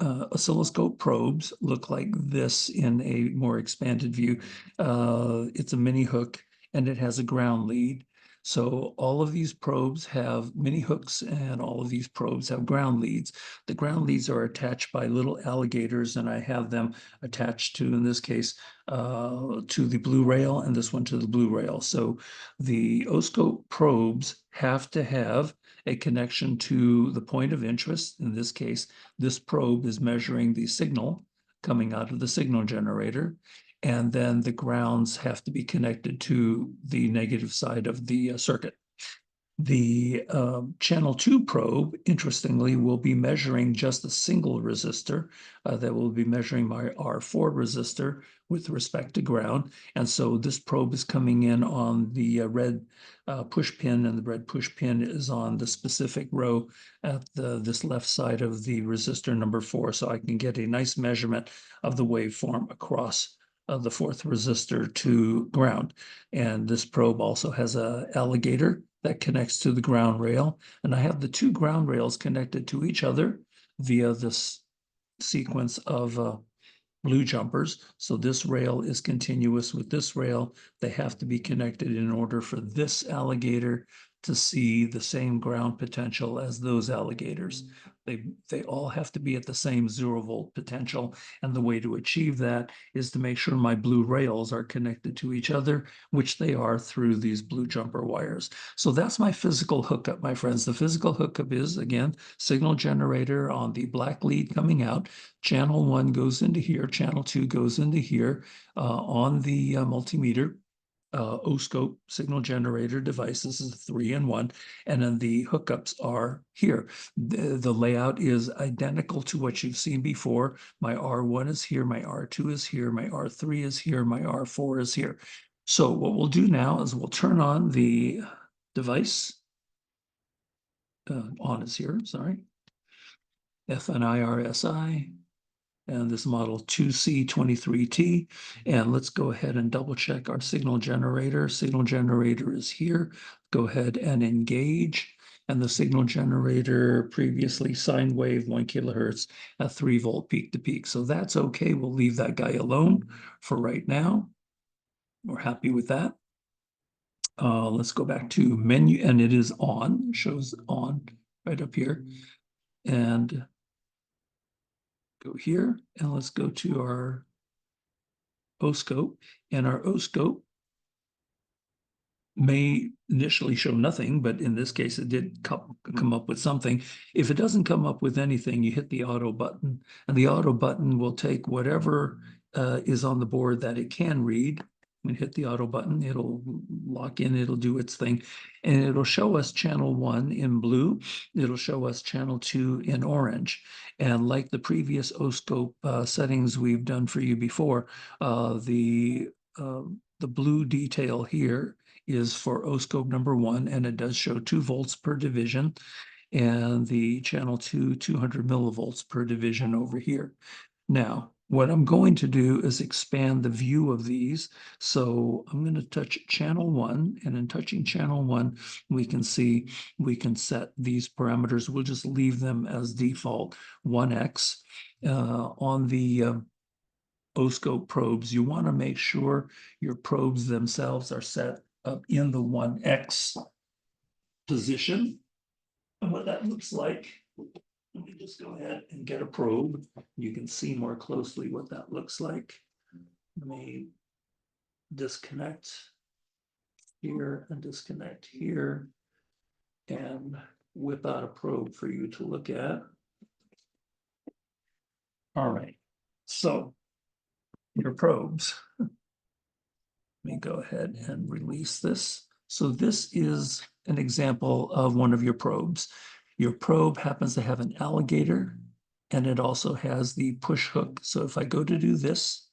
Speaker 1: oscilloscope probes look like this in a more expanded view. It's a mini hook, and it has a ground lead. So all of these probes have mini hooks, and all of these probes have ground leads. The ground leads are attached by little alligators, and I have them attached to, in this case, to the blue rail, and this one to the blue rail. So the O-scope probes have to have a connection to the point of interest. In this case, this probe is measuring the signal coming out of the signal generator, and then the grounds have to be connected to the negative side of the circuit. The channel 2 probe, interestingly, will be measuring just a single resistor that will be measuring my R4 resistor with respect to ground. And so this probe is coming in on the red push pin, and the red push pin is on the specific row at this left side of the resistor number 4. So I can get a nice measurement of the waveform across the 4th resistor to ground. And this probe also has an alligator that connects to the ground rail. And I have the 2 ground rails connected to each other via this sequence of blue jumpers. So this rail is continuous with this rail. They have to be connected in order for this alligator to see the same ground potential as those alligators. They all have to be at the same 0-volt potential. And the way to achieve that is to make sure my blue rails are connected to each other, which they are through these blue jumper wires. So that's my physical hookup, my friends. The physical hookup is, again, signal generator on the black lead coming out. Channel 1 goes into here. Channel 2 goes into here. On the multimeter, O-scope signal generator devices is 3-in-1, and then the hookups are here. The layout is identical to what you've seen before. My R1 is here, my R2 is here, my R3 is here, my R4 is here. So what we'll do now is we'll turn on the device. On is here, sorry. FNIRSI. And this model 2C23T. And let's go ahead and double check our signal generator. Signal generator is here. Go ahead and engage. And the signal generator previously sine wave 1 kilohertz at 3-volt peak to peak. So that's okay. We'll leave that guy alone for right now. We're happy with that. Let's go back to menu, and it is on. It shows on right up here. And go here, and let's go to our O-scope, and our O-scope may initially show nothing, but in this case, it did come up with something. If it doesn't come up with anything, you hit the auto button, and the auto button will take whatever is on the board that it can read. When you hit the auto button, it'll lock in, it'll do its thing, and it'll show us channel 1 in blue. It'll show us channel 2 in orange. And like the previous O-scope settings we've done for you before, the blue detail here is for O-scope number 1, and it does show 2 volts per division, and the channel 2, 200 millivolts per division over here. Now, what I'm going to do is expand the view of these. So I'm going to touch channel 1, and in touching channel 1, we can see we can set these parameters. We'll just leave them as default 1x. On the O-scope probes, you want to make sure your probes themselves are set up in the 1x position. And what that looks like, let me just go ahead and get a probe. You can see more closely what that looks like. Let me disconnect here and disconnect here and whip out a probe for you to look at. All right, so your probes. Let me go ahead and release this. So this is an example of one of your probes. Your probe happens to have an alligator, and it also has the push hook. So if I go to do this,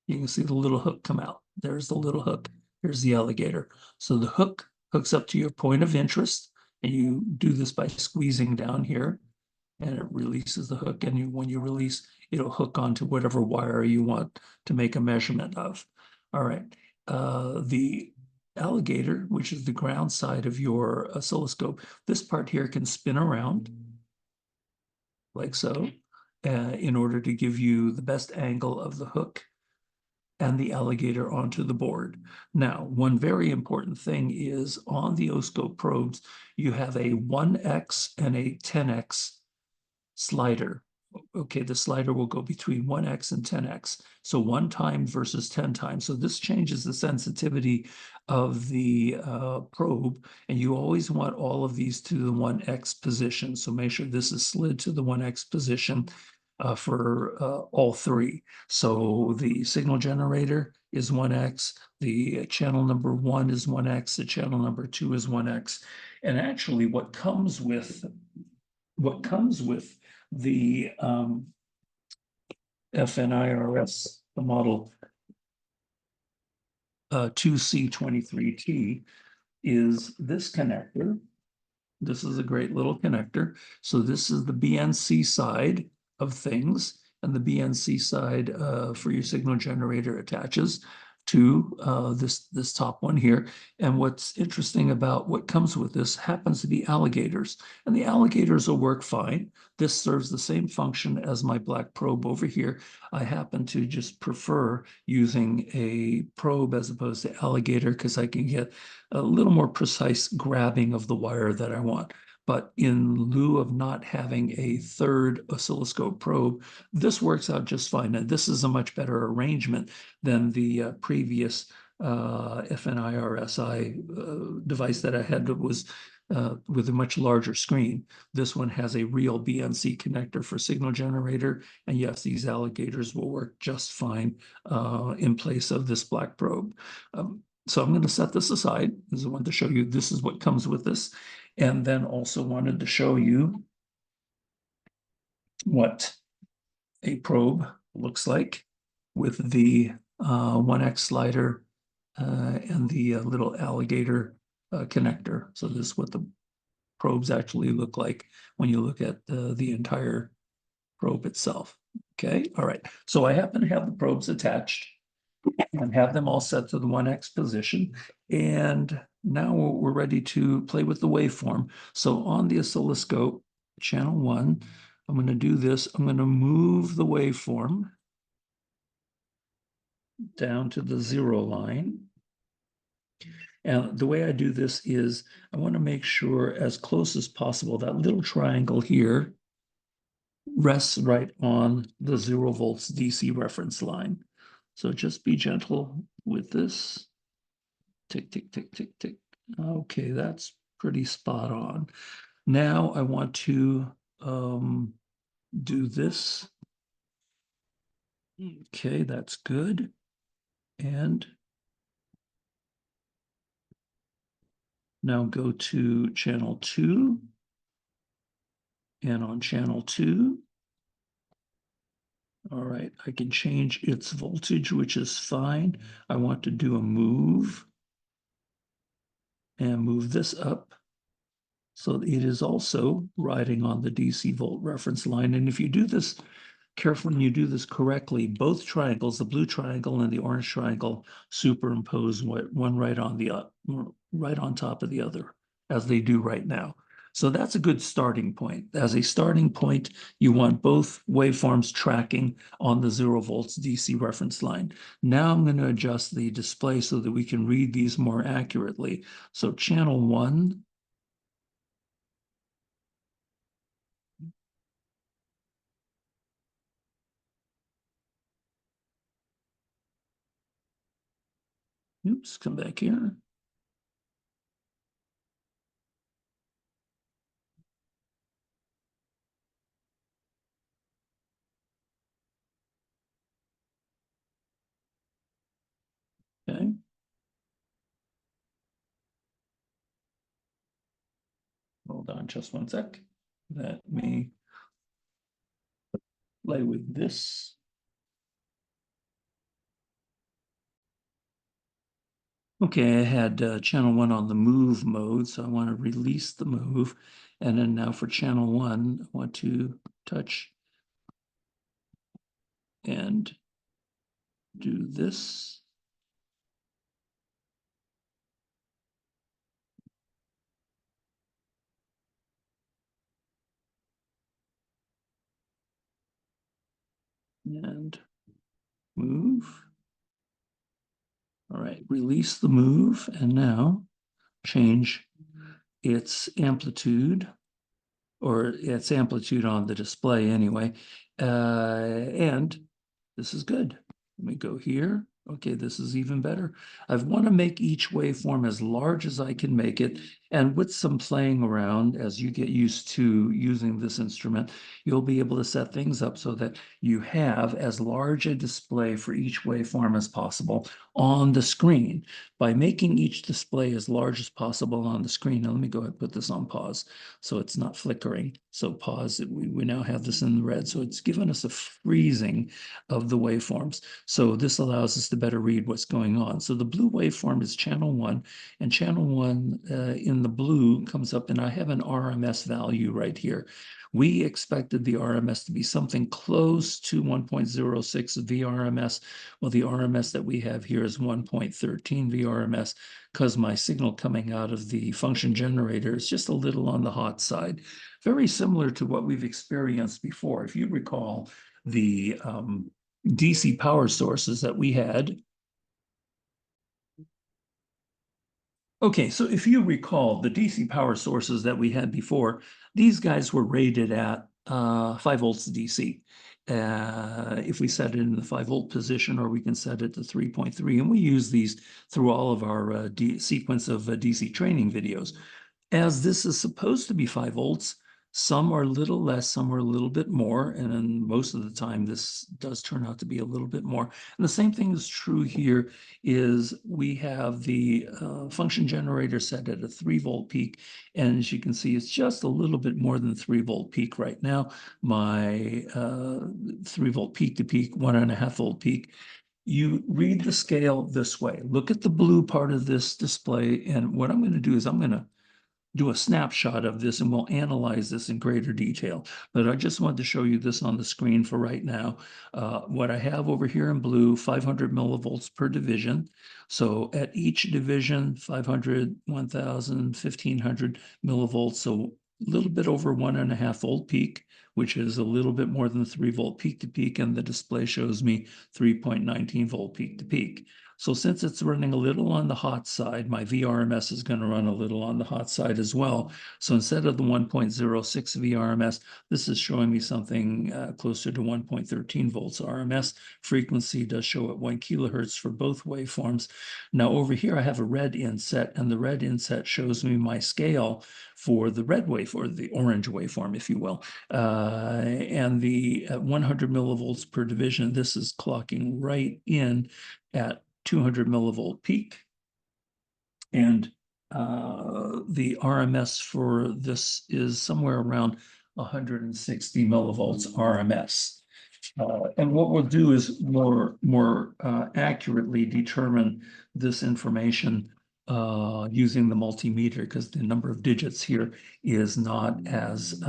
Speaker 1: you can see the little hook come out. There's the little hook. Here's the alligator. So the hook hooks up to your point of interest, and you do this by squeezing down here, and it releases the hook. And when you release, it'll hook onto whatever wire you want to make a measurement of. All right. The alligator, which is the ground side of your oscilloscope, this part here can spin around like so, in order to give you the best angle of the hook and the alligator onto the board. Now, one very important thing is on the O-scope probes, you have a 1x and a 10x slider. Okay, the slider will go between 1x and 10x. So 1 time versus 10 times. So this changes the sensitivity of the probe, and you always want all of these to the 1x position. So make sure this is slid to the 1x position for all 3. So the signal generator is 1x, the channel number 1 is 1x, the channel number 2 is 1x. And actually what comes with the FNIRS, the model 2C23T, is this connector. This is a great little connector. So this is the BNC side of things, and the BNC side for your signal generator attaches to this top one here. And what's interesting about what comes with this happens to be alligators. And the alligators will work fine. This serves the same function as my black probe over here. I happen to just prefer using a probe as opposed to alligator because I can get a little more precise grabbing of the wire that I want. But in lieu of not having a third oscilloscope probe, this works out just fine. And this is a much better arrangement than the previous FNIRSI device that I had that was with a much larger screen. This one has a real BNC connector for signal generator. And yes, these alligators will work just fine in place of this black probe. So I'm going to set this aside. This is I wanted to show you this is what comes with this. And then also wanted to show you what a probe looks like with the 1X slider and the little alligator connector. So this is what the probes actually look like when you look at the entire probe itself. Okay, all right. So I happen to have the probes attached and have them all set to the 1X position. And now we're ready to play with the waveform. So on the oscilloscope, channel 1, I'm going to do this. I'm going to move the waveform down to the 0 line. And the way I do this is I want to make sure as close as possible that little triangle here rests right on the 0 volts DC reference line. So just be gentle with this. Tick, tick, tick, tick, tick. Okay, that's pretty spot on. Now I want to do this. Okay, that's good. And now go to channel 2. And on channel 2, all right, I can change its voltage, which is fine. I want to do a move and move this up. So it is also riding on the DC volt reference line. And if you do this carefully and you do this correctly, both triangles, the blue triangle and the orange triangle, superimpose one right on top of the other, as they do right now. So that's a good starting point. As a starting point, you want both waveforms tracking on the 0 volts DC reference line. Now I'm going to adjust the display so that we can read these more accurately. So channel 1. Oops, come back here. Okay. Hold on just one sec. Let me play with this. Okay, I had channel 1 on the move mode, so I want to release the move. And then now for channel 1, I want to touch and do this. And move. All right, release the move, and now change its amplitude, or its amplitude on the display anyway. And this is good. Let me go here. Okay, this is even better. I want to make each waveform as large as I can make it. And with some playing around, as you get used to using this instrument, you'll be able to set things up so that you have as large a display for each waveform as possible on the screen. By making each display as large as possible on the screen, now let me go ahead and put this on pause so it's not flickering. So pause, we now have this in red. So it's given us a freezing of the waveforms. So this allows us to better read what's going on. So the blue waveform is channel 1, and channel 1 in in the blue comes up, and I have an RMS value right here. We expected the RMS to be something close to 1.06 VRMS. Well, the RMS that we have here is 1.13 VRMS because my signal coming out of the function generator is just a little on the hot side. Very similar to what we've experienced before. If you recall the DC power sources that we had. Okay, so if you recall the DC power sources that we had before, these guys were rated at 5 volts DC. If we set it in the 5-volt position, or we can set it to 3.3, and we use these through all of our sequence of DC training videos. As this is supposed to be 5 volts, some are a little less, some are a little bit more, and then most of the time this does turn out to be a little bit more. And the same thing is true here, is we have the function generator set at a 3-volt peak, and as you can see, it's just a little bit more than 3-volt peak right now. My 3-volt peak to peak, 1.5-volt peak. You read the scale this way. Look at the blue part of this display, and what I'm going to do is I'm going to do a snapshot of this, and we'll analyze this in greater detail. But I just wanted to show you this on the screen for right now. What I have over here in blue, 500 millivolts per division. So at each division, 500, 1000, 1500 millivolts. So a little bit over 1.5-volt peak, which is a little bit more than 3-volt peak to peak. And the display shows me 3.19-volt peak to peak. So since it's running a little on the hot side, my VRMS is going to run a little on the hot side as well. So instead of the 1.06 VRMS, this is showing me something closer to 1.13 volts RMS. Frequency does show at 1 kilohertz for both waveforms. Now over here, I have a red inset, and the red inset shows me my scale for the red wave, or the orange waveform, if you will. And the 100 millivolts per division, this is clocking right in at 200 millivolt peak. And the RMS for this is somewhere around 160 millivolts RMS. And what we'll do is more accurately determine this information using the multimeter, because the number of digits here is not as,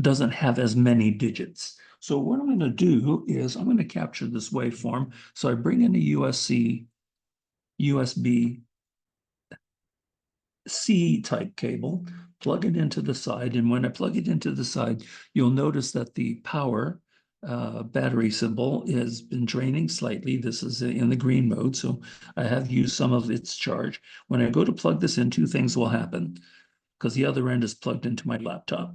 Speaker 1: doesn't have as many digits. So what I'm going to do is I'm going to capture this waveform. So I bring in a USB C type cable, plug it into the side, and when I plug it into the side, you'll notice that the power battery symbol has been draining slightly. This is in the green mode, so I have used some of its charge. When I go to plug this in, two things will happen, because the other end is plugged into my laptop.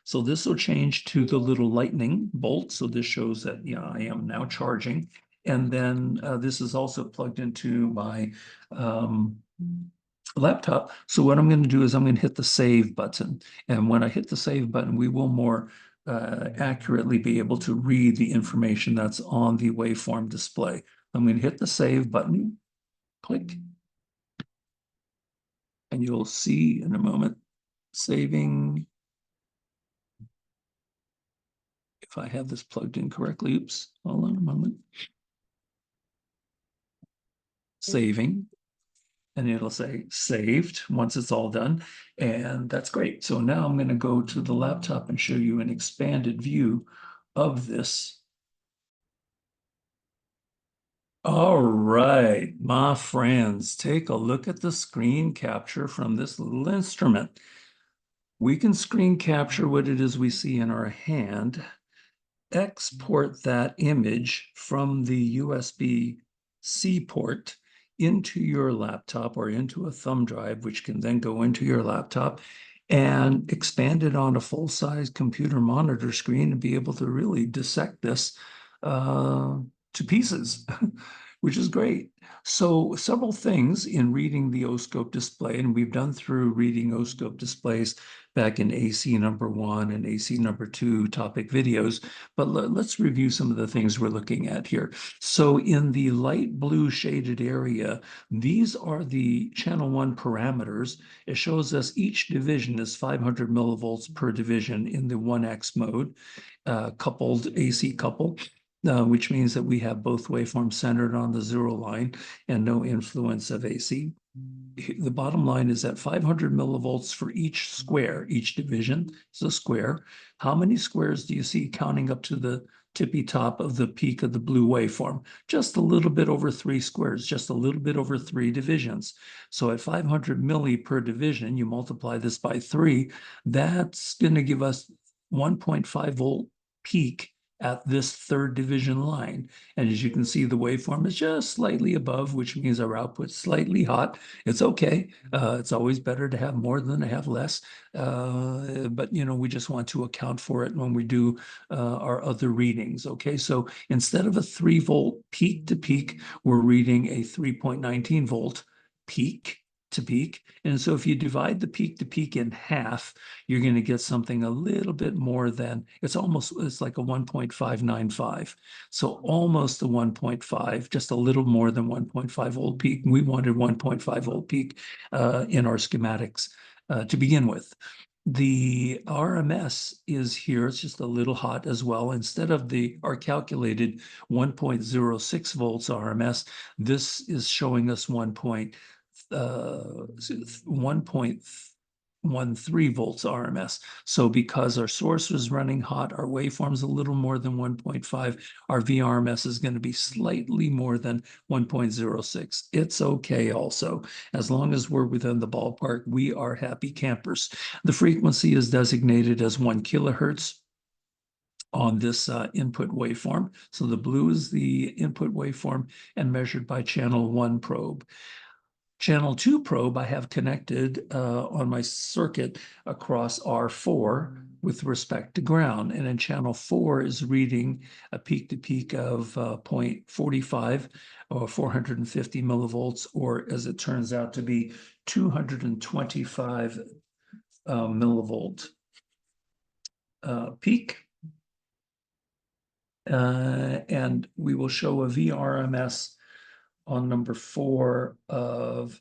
Speaker 1: So this will change to the little lightning bolt. So this shows that, yeah, I am now charging. And then this is also plugged into my laptop. So what I'm going to do is I'm going to hit the save button. And when I hit the save button, we will more accurately be able to read the information that's on the waveform display. I'm going to hit the save button, click, and you'll see in a moment saving. If I have this plugged in correctly, oops, hold on a moment. Saving, and it'll say saved once it's all done. And that's great. So now I'm going to go to the laptop and show you an expanded view of this. All right, my friends, take a look at the screen capture from this little instrument. We can screen capture what it is we see in our hand, export that image from the USB-C port into your laptop or into a thumb drive, which can then go into your laptop, and expand it on a full-size computer monitor screen and be able to really dissect this to pieces, which is great. So several things in reading the O-scope display, and we've done through reading O-scope displays back in AC number 1 and AC number 2 topic videos, but let's review some of the things we're looking at here. So in the light blue shaded area, these are the channel 1 parameters. It shows us each division is 500 millivolts per division in the 1X mode, coupled AC couple. Which means that we have both waveforms centered on the 0 line and no influence of AC. the bottom line is at 500 millivolts for each square, each division is a square. How many squares do you see counting up to the tippy top of the peak of the blue waveform? Just a little bit over 3 squares, just a little bit over 3 divisions. So at 500 milli per division, you multiply this by 3, that's going to give us 1.5 volt peak at this third division line. And as you can see, the waveform is just slightly above, which means our output's slightly hot. It's okay. It's always better to have more than to have less. But, you know, we just want to account for it when we do our other readings. Okay, so instead of a 3 volt peak to peak, we're reading a 3.19 volt peak to peak. And so if you divide the peak to peak in half, you're going to get something a little bit more than, it's like a 1.595. So almost a 1.5, just a little more than 1.5 volt peak. We wanted 1.5 volt peak in our schematics to begin with. The RMS is here. It's just a little hot as well. Instead of our calculated 1.06 volts RMS, this is showing us 1.13 volts RMS. So because our source was running hot, our waveform's a little more than 1.5, our VRMS is going to be slightly more than 1.06. It's okay also. As long as we're within the ballpark, we are happy campers. The frequency is designated as 1 kilohertz on this input waveform. So the blue is the input waveform and measured by channel 1 probe. Channel 2 probe I have connected on my circuit across R4 with respect to ground. And in channel 4 is reading a peak to peak of 0.45 or 450 millivolts, or as it turns out to be 225 millivolt peak. And we will show a VRMS on number 4 of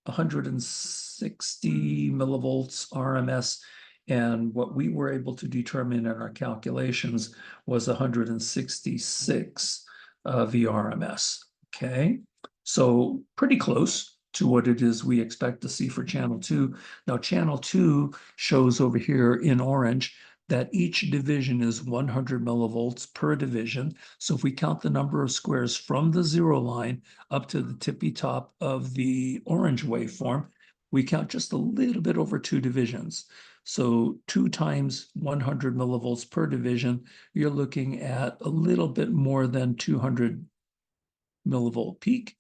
Speaker 1: 160 millivolts RMS. And what we were able to determine in our calculations was 166 VRMS. Okay, so pretty close to what it is we expect to see for channel 2. Now, channel 2 shows over here in orange that each division is 100 millivolts per division. So if we count the number of squares from the 0 line up to the tippy top of the orange waveform, we count just a little bit over 2 divisions. So 2 times 100 millivolts per division, you're looking at a little bit more than 200 millivolt peak.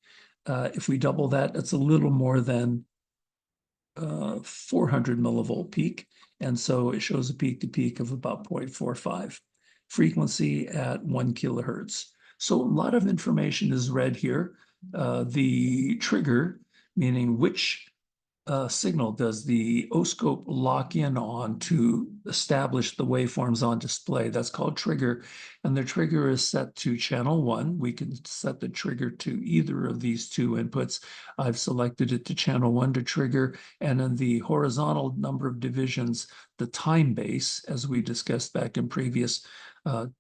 Speaker 1: If we double that, it's a little more than 400 millivolt peak. And so it shows a peak to peak of about 0.45. Frequency at 1 kilohertz. So a lot of information is read here. The trigger, meaning which signal does the oscope lock in on to establish the waveforms on display. That's called trigger. And the trigger is set to channel 1. We can set the trigger to either of these 2 inputs. I've selected it to channel 1 to trigger. And in the horizontal number of divisions, the time base, as we discussed back in previous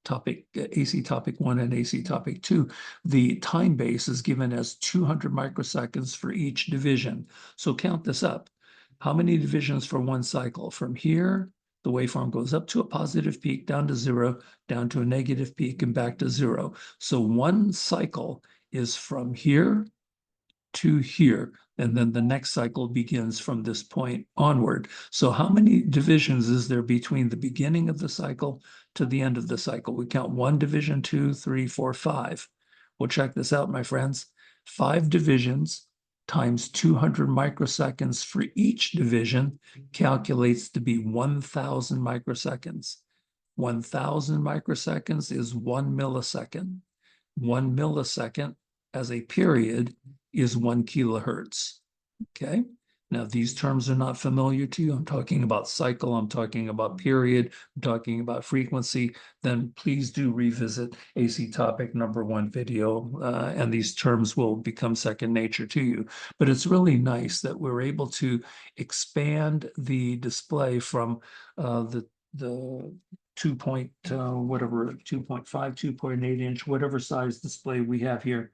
Speaker 1: topic, AC topic 1 and AC topic 2, the time base is given as 200 microseconds for each division. So count this up. How many divisions for one cycle? From here, the waveform goes up to a positive peak, down to 0, down to a negative peak, and back to 0. So one cycle is from here to here, and then the next cycle begins from this point onward. So how many divisions is there between the beginning of the cycle to the end of the cycle? We count 1 division, 2, 3, 4, 5. Well, check this out, my friends. 5 divisions times 200 microseconds for each division calculates to be 1,000 microseconds. 1,000 microseconds is 1 millisecond. 1 millisecond as a period is 1 kilohertz. Okay. Now, these terms are not familiar to you. I'm talking about cycle, I'm talking about period, I'm talking about frequency. Then please do revisit AC topic number 1 video, and these terms will become second nature to you. But it's really nice that we're able to expand the display from the 2.5, 2.8 inch, whatever size display we have here,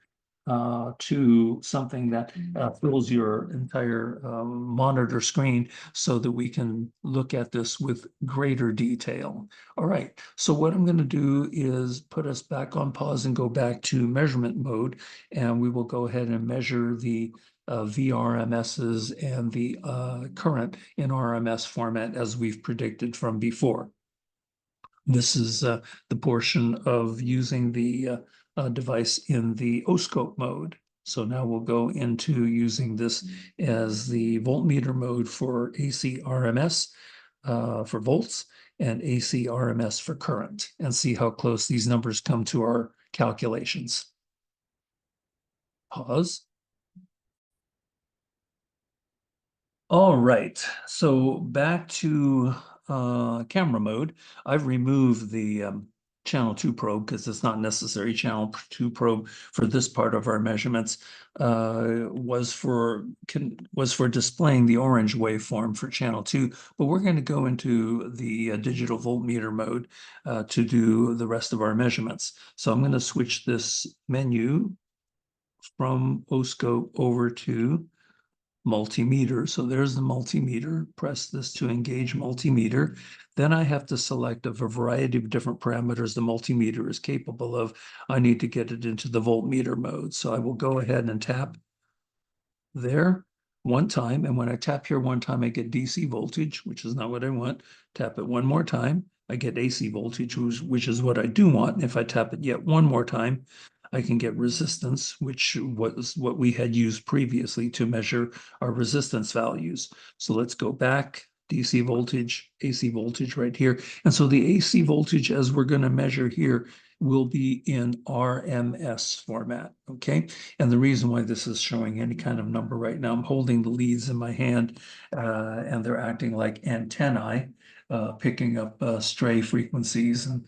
Speaker 1: to something that fills your entire monitor screen so that we can look at this with greater detail. All right, so what I'm going to do is put us back on pause and go back to measurement mode, and we will go ahead and measure the VRMSs and the current in RMS format as we've predicted from before. This is the portion of using the device in the oscope mode. So now we'll go into using this as the voltmeter mode for AC RMS for volts and AC RMS for current, and see how close these numbers come to our calculations. Pause. All right, so back to camera mode. I've removed the channel 2 probe because it's not necessary. Channel 2 probe for this part of our measurements was for displaying the orange waveform for channel 2, but we're going to go into the digital voltmeter mode to do the rest of our measurements. So I'm going to switch this menu from oscope over to multimeter. So there's the multimeter. Press this to engage multimeter. Then I have to select of a variety of different parameters the multimeter is capable of. I need to get it into the voltmeter mode. So I will go ahead and tap there one time. And when I tap here one time, I get DC voltage, which is not what I want. Tap it one more time, I get AC voltage, which is what I do want. And if I tap it yet one more time, I can get resistance, which was what we had used previously to measure our resistance values. So let's go back, DC voltage, AC voltage right here. And so the AC voltage, as we're going to measure here, will be in RMS format, okay? And the reason why this is showing any kind of number right now, I'm holding the leads in my hand, and they're acting like antennae, picking up stray frequencies and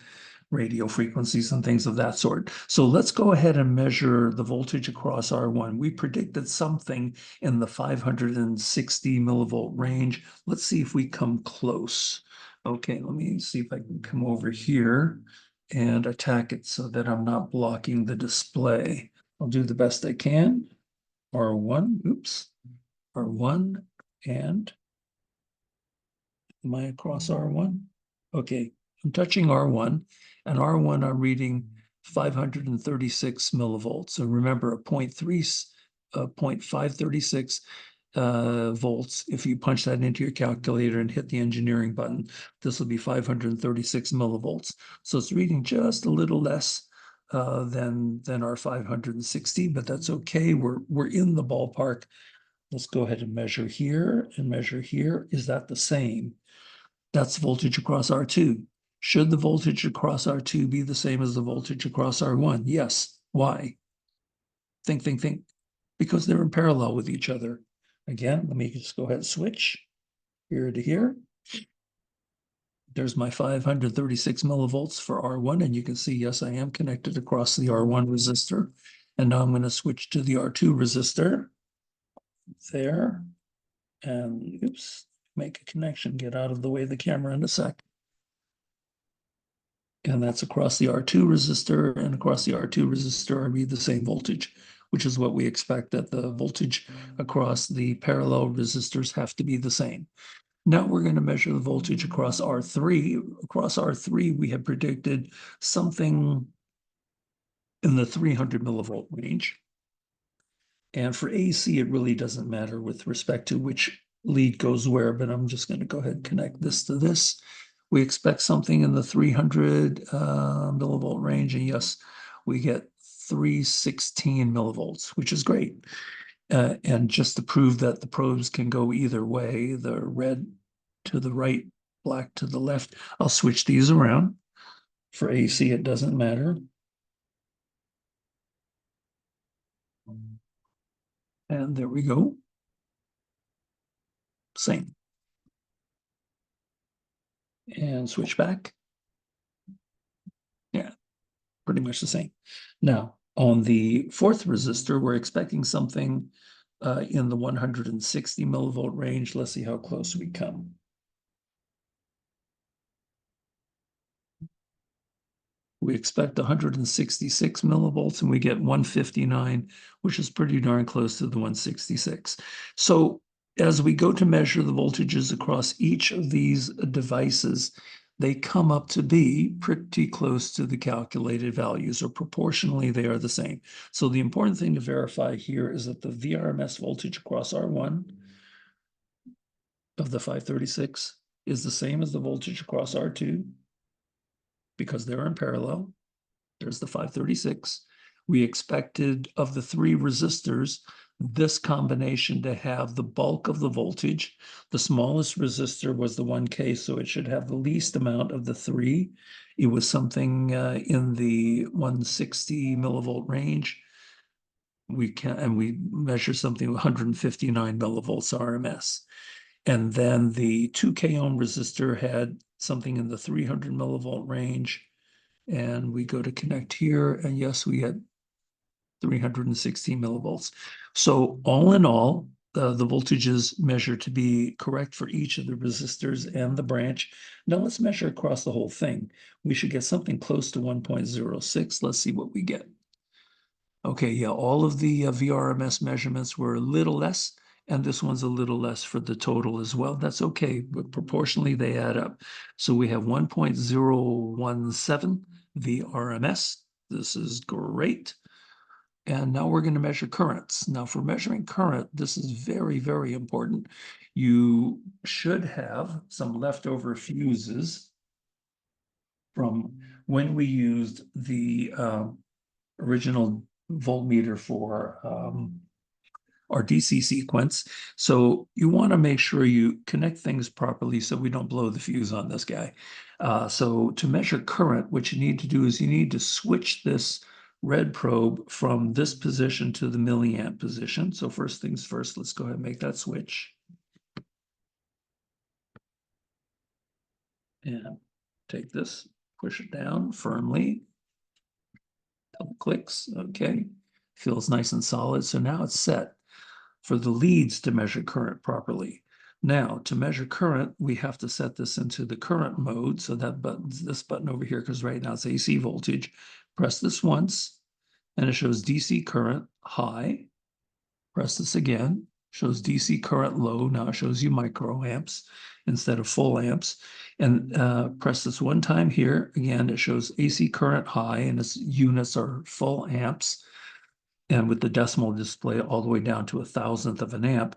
Speaker 1: radio frequencies and things of that sort. So let's go ahead and measure the voltage across R1. We predicted something in the 560 millivolt range. Let's see if we come close. Okay, let me see if I can come over here and attack it so that I'm not blocking the display. I'll do the best I can. R1, oops, R1, and am I across R1? Okay, I'm touching R1, and R1 I'm reading 536 millivolts. So remember, a 0.536 volts. If you punch that into your calculator and hit the engineering button, this will be 536 millivolts. So it's reading just a little less than our 560, but that's okay. We're in the ballpark. Let's go ahead and measure here and measure here. Is that the same? That's voltage across R2. Should the voltage across R2 be the same as the voltage across R1? Yes. Why? Think, think, think. Because they're in parallel with each other. Again, let me just go ahead and switch here to here. There's my 536 millivolts for R1, and you can see, yes, I am connected across the R1 resistor. And now I'm going to switch to the R2 resistor. There. And oops, make a connection, get out of the way of the camera in a sec. And that's across the R2 resistor, and across the R2 resistor, I read the same voltage, which is what we expect, that the voltage across the parallel resistors have to be the same. Now we're going to measure the voltage across R3. Across R3, we have predicted something in the 300 millivolt range. And for AC, it really doesn't matter with respect to which lead goes where, but I'm just going to go ahead and connect this to this. We expect something in the 300 millivolt range, and yes, we get 316 millivolts, which is great. And just to prove that the probes can go either way, the red to the right, black to the left, I'll switch these around. For AC, it doesn't matter. And there we go. Same. And switch back. Yeah, pretty much the same. Now, on the fourth resistor, we're expecting something in the 160 millivolt range. Let's see how close we come. We expect 166 millivolts and we get 159, which is pretty darn close to the 166. So as we go to measure the voltages across each of these devices, they come up to be pretty close to the calculated values, or proportionally they are the same. So the important thing to verify here is that the VRMS voltage across R1 of the 536 is the same as the voltage across R2 because they're in parallel. There's the 536. We expected of the three resistors, this combination to have the bulk of the voltage. The smallest resistor was the 1K, so it should have the least amount of the three. It was something in the 160 millivolt range. We measure something 159 millivolts RMS. And then the 2K ohm resistor had something in the 300 millivolt range. And we go to connect here, and yes, we had 316 millivolts. So all in all, the voltages measured to be correct for each of the resistors and the branch. Now let's measure across the whole thing. We should get something close to 1.06. Let's see what we get. Okay, yeah, all of the VRMS measurements were a little less, and this one's a little less for the total as well. That's okay, but proportionally they add up. So we have 1.017 VRMS. This is great. And now we're going to measure currents. Now for measuring current, this is very, very important. You should have some leftover fuses from when we used the original voltmeter for our DC sequence. So you want to make sure you connect things properly so we don't blow the fuse on this guy. So to measure current, what you need to do is you need to switch this red probe from this position to the milliamp position. So first things first, let's go ahead and make that switch. And take this, push it down firmly. Couple clicks, okay. Feels nice and solid. So now it's set for the leads to measure current properly. Now, to measure current, we have to set this into the current mode. So that button's this button over here, because right now it's AC voltage. Press this once, and it shows DC current high. Press this again, shows DC current low. Now it shows you microamps instead of full amps. And press this one time here. Again, it shows AC current high, and its units are full amps, and with the decimal display all the way down to 1,000th of an amp.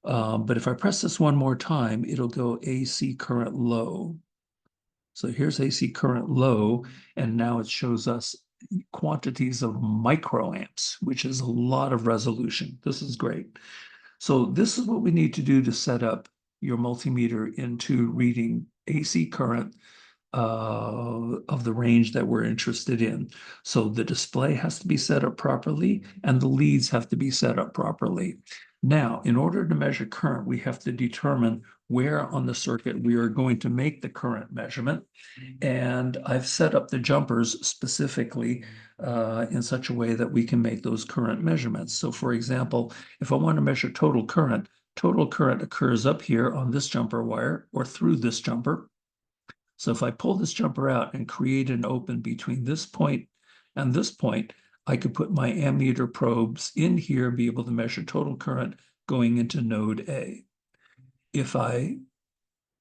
Speaker 1: But if I press this one more time, it'll go AC current low. So here's AC current low, and now it shows us quantities of microamps, which is a lot of resolution. This is great. So this is what we need to do to set up your multimeter into reading AC current of the range that we're interested in. So the display has to be set up properly, and the leads have to be set up properly. Now, in order to measure current, we have to determine where on the circuit we are going to make the current measurement. And I've set up the jumpers specifically in such a way that we can make those current measurements. So for example, if I want to measure total current occurs up here on this jumper wire or through this jumper. So if I pull this jumper out and create an open between this point and this point, I could put my ammeter probes in here and be able to measure total current going into node A.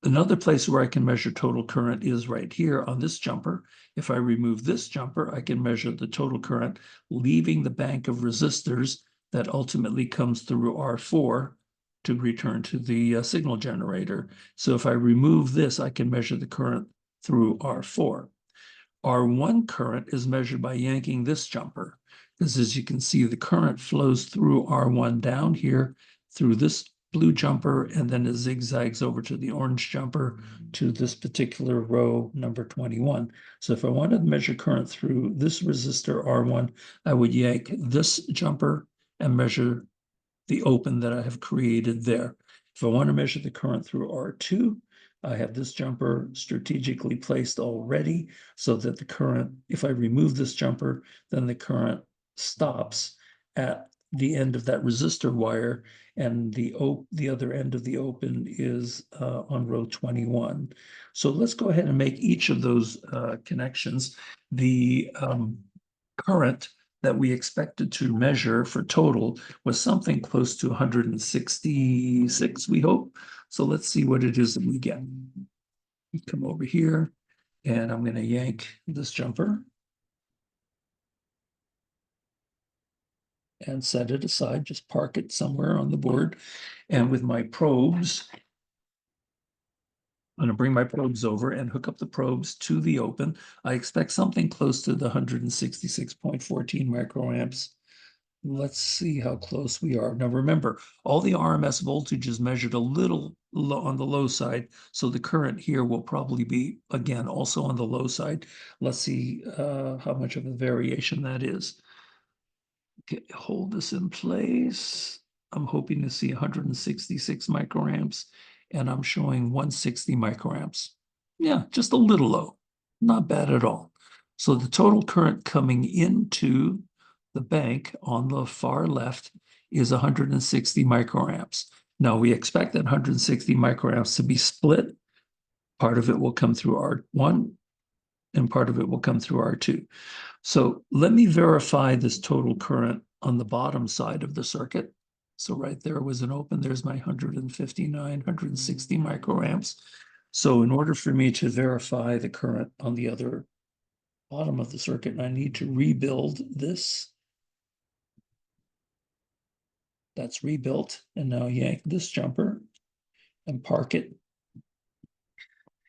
Speaker 1: Another place where I can measure total current is right here on this jumper. If I remove this jumper, I can measure the total current leaving the bank of resistors that ultimately comes through R4 to return to the signal generator. So if I remove this, I can measure the current through R4. R1 current is measured by yanking this jumper, because as you can see, the current flows through R1 down here through this blue jumper, and then it zigzags over to the orange jumper to this particular row number 21. So if I wanted to measure current through this resistor R1, I would yank this jumper and measure the open that I have created there. If I want to measure the current through R2, I have this jumper strategically placed already so that the current, if I remove this jumper, then the current stops at the end of that resistor wire, and the other end of the open is on row 21. So let's go ahead and make each of those connections. The current that we expected to measure for total was something close to 166, we hope. So let's see what it is that we get. Come over here, and I'm going to yank this jumper and set it aside, just park it somewhere on the board. And with my probes, I'm going to bring my probes over and hook up the probes to the open. I expect something close to the 166.14 microamps. Let's see how close we are. Now remember, all the RMS voltage is measured a little low on the low side, so the current here will probably be, again, also on the low side. Let's see how much of a variation that is. Okay, hold this in place. I'm hoping to see 166 microamps, and I'm showing 160 microamps. Yeah, just a little low, not bad at all. So the total current coming into the bank on the far left is 160 microamps. Now we expect that 160 microamps to be split. Part of it will come through R1 and part of it will come through R2. So let me verify this total current on the bottom side of the circuit. So right there was an open, there's my 159, 160 microamps. So in order for me to verify the current on the other bottom of the circuit, I need to rebuild this. That's rebuilt. And now yank this jumper and park it.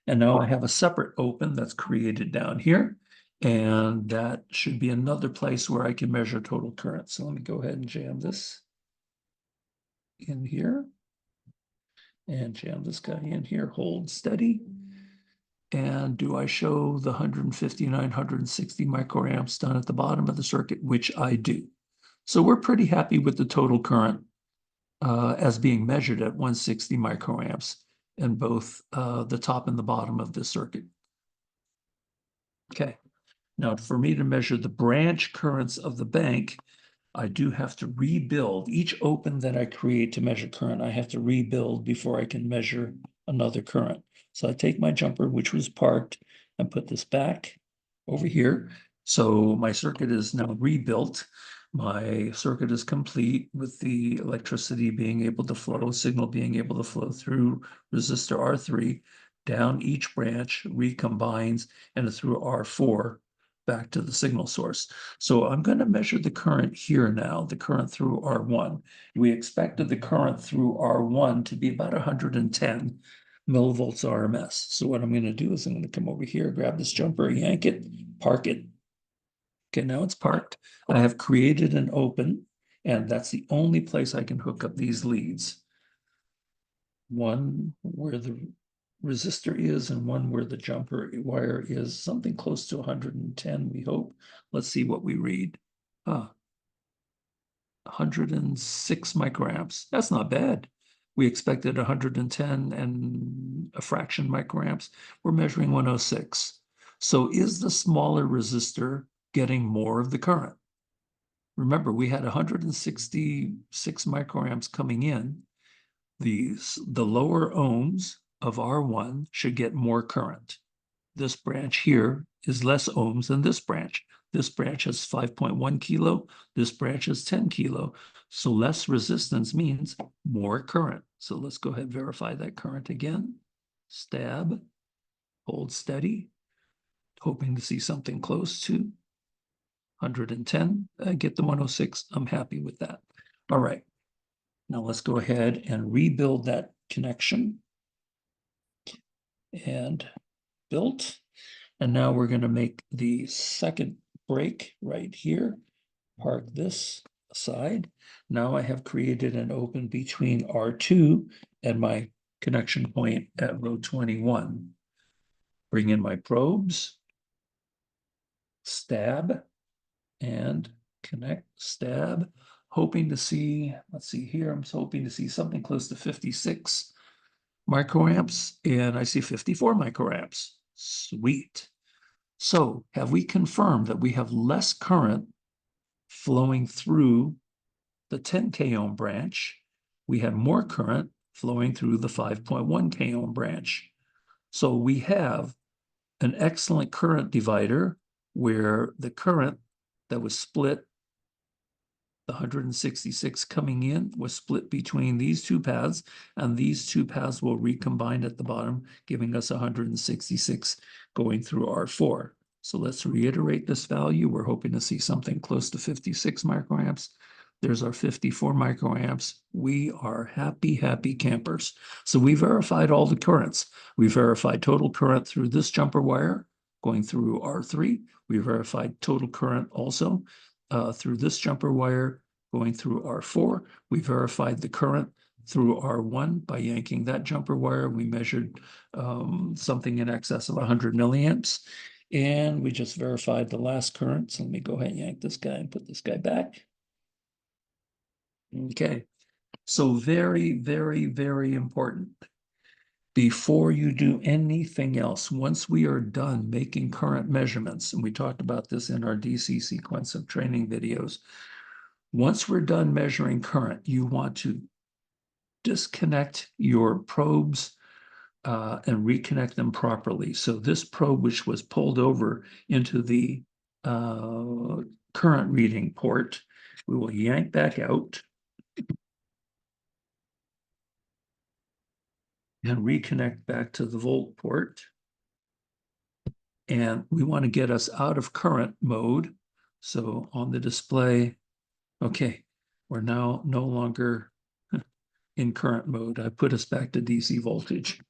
Speaker 1: And now I have a separate open that's created down here. And that should be another place where I can measure total current. So let me go ahead and jam this in here. And jam this guy in here, hold steady. And do I show the 159, 160 microamps down at the bottom of the circuit, which I do. So we're pretty happy with the total current as being measured at 160 microamps in both the top and the bottom of this circuit. Okay, now for me to measure the branch currents of the bank, I do have to rebuild each open that I create to measure current. I have to rebuild before I can measure another current. So I take my jumper, which was parked, and put this back over here. So my circuit is now rebuilt. My circuit is complete with the electricity being able to flow, signal being able to flow through resistor R3, down each branch, recombines, and through R4 back to the signal source. So I'm going to measure the current here now, the current through R1. We expected the current through R1 to be about 110 millivolts RMS. So what I'm going to do is I'm going to come over here, grab this jumper, yank it, park it. Okay, now it's parked. I have created an open, and that's the only place I can hook up these leads. One where the resistor is and one where the jumper wire is, something close to 110, we hope. Let's see what we read. 106 microamps. That's not bad. We expected 110 and a fraction microamps. We're measuring 106. So is the smaller resistor getting more of the current? Remember, we had 166 microamps coming in. The lower ohms of R1 should get more current. This branch here is less ohms than this branch. This branch has 5.1 kilo. This branch has 10 kilo. So less resistance means more current. So let's go ahead and verify that current again. Stab, hold steady, hoping to see something close to 110. Get the 106. I'm happy with that. All right. Now let's go ahead and rebuild that connection. And built. And now we're going to make the second break right here. Park this aside. Now I have created an open between R2 and my connection point at row 21. Bring in my probes, stab, and connect, stab, hoping to see, let's see here, I'm hoping to see something close to 56 microamps, and I see 54 microamps. Sweet. So have we confirmed that we have less current flowing through the 10 k ohm branch, we had more current flowing through the 5.1 k ohm branch. So we have an excellent current divider where the current that was split, the 166 coming in was split between these two paths, and these two paths will recombine at the bottom, giving us 166 going through R4. So let's reiterate this value. We're hoping to see something close to 56 microamps. There's our 54 microamps. We are happy, happy campers. So we verified all the currents. We verified total current through this jumper wire going through R3. We verified total current also through this jumper wire going through R4. We verified the current through R1 by yanking that jumper wire. We measured something in excess of 100 milliamps. And we just verified the last current. So let me go ahead and yank this guy and put this guy back. Okay. So very, very, very important. Before you do anything else, once we are done making current measurements, and we talked about this in our DC sequence of training videos, once we're done measuring current, you want to disconnect your probes and reconnect them properly. So this probe, which was pulled over into the current reading port, we will yank back out and reconnect back to the volt port. And we want to get us out of current mode. So on the display, okay, we're now no longer in current mode. I put us back to DC voltage.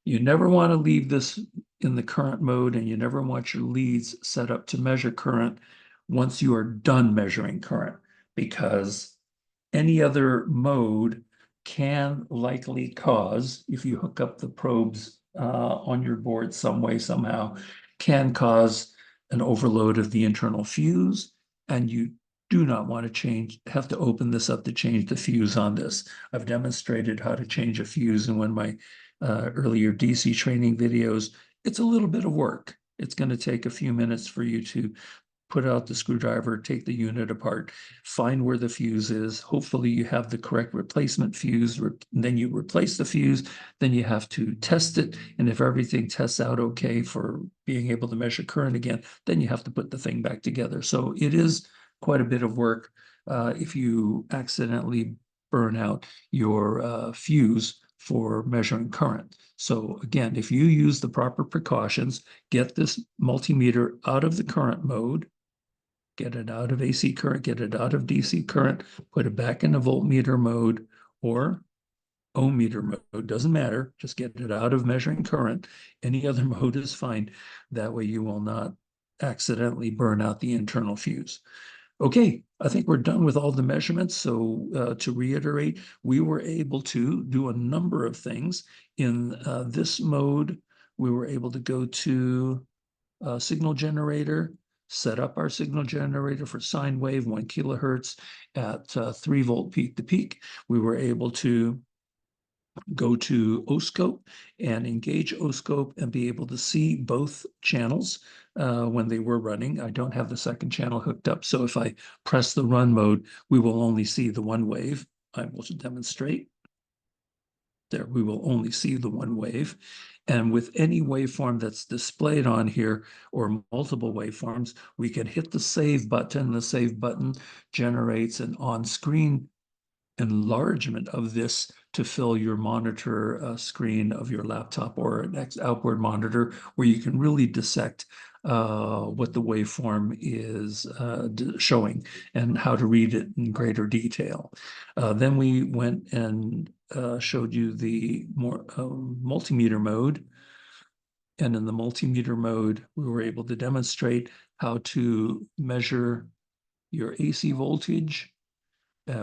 Speaker 1: You never want to leave this in the current mode, and you never want your leads set up to measure current once you are done measuring current, because any other mode can likely cause, if you hook up the probes on your board some way, somehow, can cause an overload of the internal fuse, and you do not want to have to open this up to change the fuse on this. I've demonstrated how to change a fuse in one of my earlier DC training videos. It's a little bit of work. It's going to take a few minutes for you to put out the screwdriver, take the unit apart, find where the fuse is. Hopefully you have the correct replacement fuse, then you replace the fuse, then you have to test it. And if everything tests out okay for being able to measure current again, then you have to put the thing back together. So it is quite a bit of work if you accidentally burn out your fuse for measuring current. So again, if you use the proper precautions, get this multimeter out of the current mode, get it out of AC current, get it out of DC current, put it back in the voltmeter mode or ohm meter mode, doesn't matter, just get it out of measuring current. Any other mode is fine. That way you will not accidentally burn out the internal fuse. Okay, I think we're done with all the measurements. So to reiterate, we were able to do a number of things. In this mode, we were able to go to signal generator, set up our signal generator for sine wave 1 kilohertz at 3 volt peak to peak. We were able to go to oscope and engage oscope and be able to see both channels when they were running. I don't have the second channel hooked up, so if I press the run mode, we will only see the one wave. I will demonstrate. There, we will only see the one wave. And with any waveform that's displayed on here or multiple waveforms, we can hit the save button. The save button generates an on-screen enlargement of this to fill your monitor screen of your laptop or an outboard monitor, where you can really dissect what the waveform is showing and how to read it in greater detail. Then we went and showed you the more multimeter mode. And in the multimeter mode, we were able to demonstrate how to measure your AC voltage,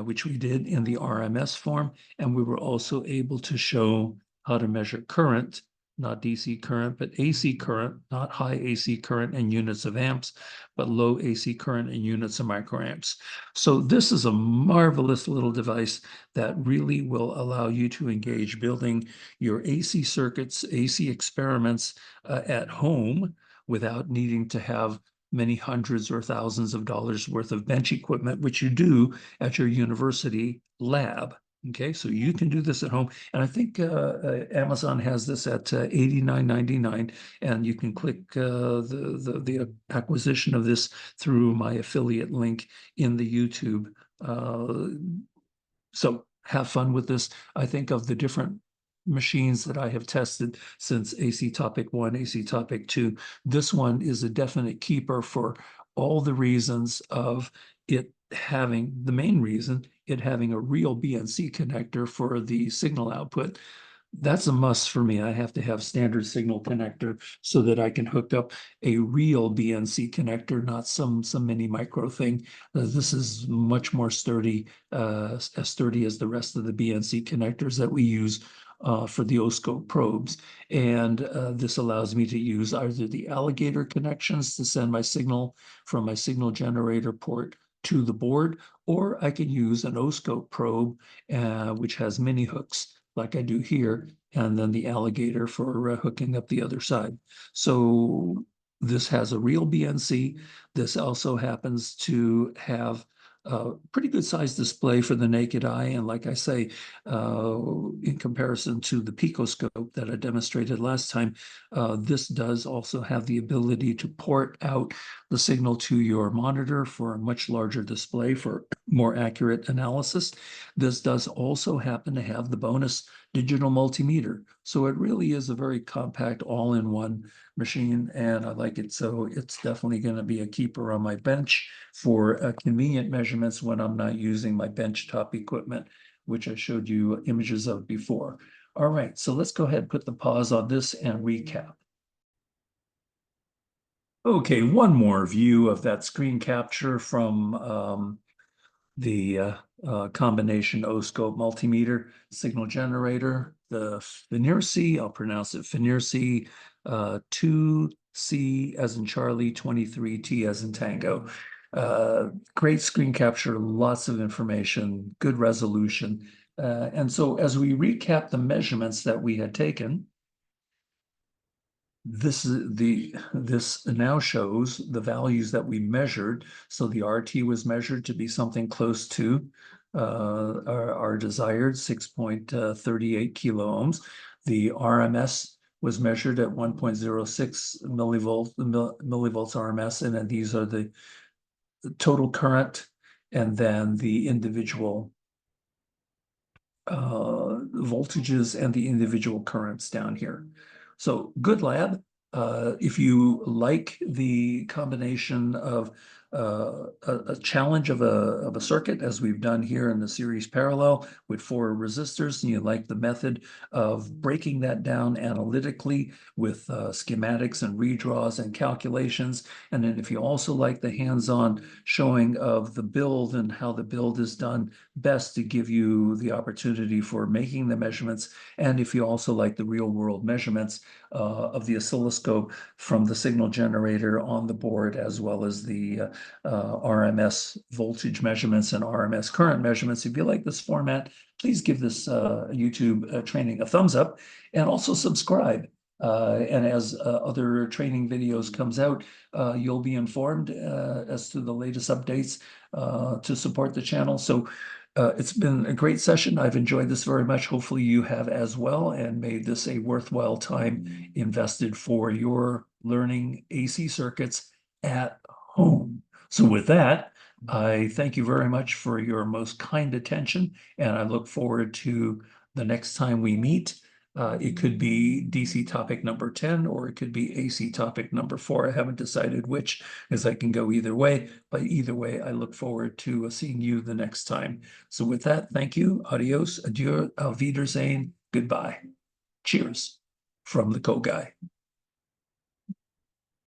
Speaker 1: which we did in the RMS form. And we were also able to show how to measure current, not DC current, but AC current, not high AC current in units of amps, but low AC current in units of microamps. So this is a marvelous little device that really will allow you to engage building your AC circuits, AC experiments at home without needing to have many hundreds or thousands of dollars worth of bench equipment, which you do at your university lab. Okay, so you can do this at home. And I think Amazon has this at $89.99, and you can click the acquisition of this through my affiliate link in the YouTube. So have fun with this. I think of the different machines that I have tested since AC Topic 1, AC Topic 2. This one is a definite keeper for all the reasons of it having, the main reason, it having a real BNC connector for the signal output. That's a must for me. I have to have standard signal connector so that I can hook up a real BNC connector, not some mini micro thing. This is much more sturdy, as sturdy as the rest of the BNC connectors that we use for the O-scope probes. And this allows me to use either the alligator connections to send my signal from my signal generator port to the board, or I can use an O-scope probe, which has mini hooks like I do here, and then the alligator for hooking up the other side. So this has a real BNC. This also happens to have a pretty good size display for the naked eye. And like I say, in comparison to the picoscope that I demonstrated last time, this does also have the ability to port out the signal to your monitor for a much larger display for more accurate analysis. This does also happen to have the bonus digital multimeter. So it really is a very compact all-in-one machine, and I like it. So it's definitely going to be a keeper on my bench for convenient measurements when I'm not using my benchtop equipment, which I showed you images of before. All right, so let's go ahead and put the pause on this and recap. Okay, one more view of that screen capture from the combination O-scope multimeter signal generator, the FNIRSI, I'll pronounce it FNIRSI 2C as in Charlie, 23T as in Tango. Great screen capture, lots of information, good resolution. And so as we recap the measurements that we had taken, this now shows the values that we measured. So the RT was measured to be something close to our desired 6.38 kilo ohms. The RMS was measured at 1.06 millivolts RMS, and then these are the total current, and then the individual voltages and the individual currents down here. So good lab. If you like the combination of a challenge of a circuit, as we've done here in the series parallel with 4 resistors, and you like the method of breaking that down analytically with schematics and redraws and calculations, and then if you also like the hands-on showing of the build and how the build is done best to give you the opportunity for making the measurements, and if you also like the real-world measurements of the oscilloscope from the signal generator on the board, as well as the RMS voltage measurements and RMS current measurements. If you like this format, please give this YouTube training a thumbs up, and also subscribe. And as other training videos comes out, you'll be informed as to the latest updates to support the channel. So it's been a great session. I've enjoyed this very much. Hopefully you have as well, and made this a worthwhile time invested for your learning AC circuits at home. So with that, I thank you very much for your most kind attention, and I look forward to the next time we meet. It could be DC topic number 10, or it could be AC topic number 4. I haven't decided which, as I can go either way. But either way, I look forward to seeing you the next time. So with that, thank you. Adios, adieu, auf Wiedersehen, goodbye. Cheers from the Co Guy.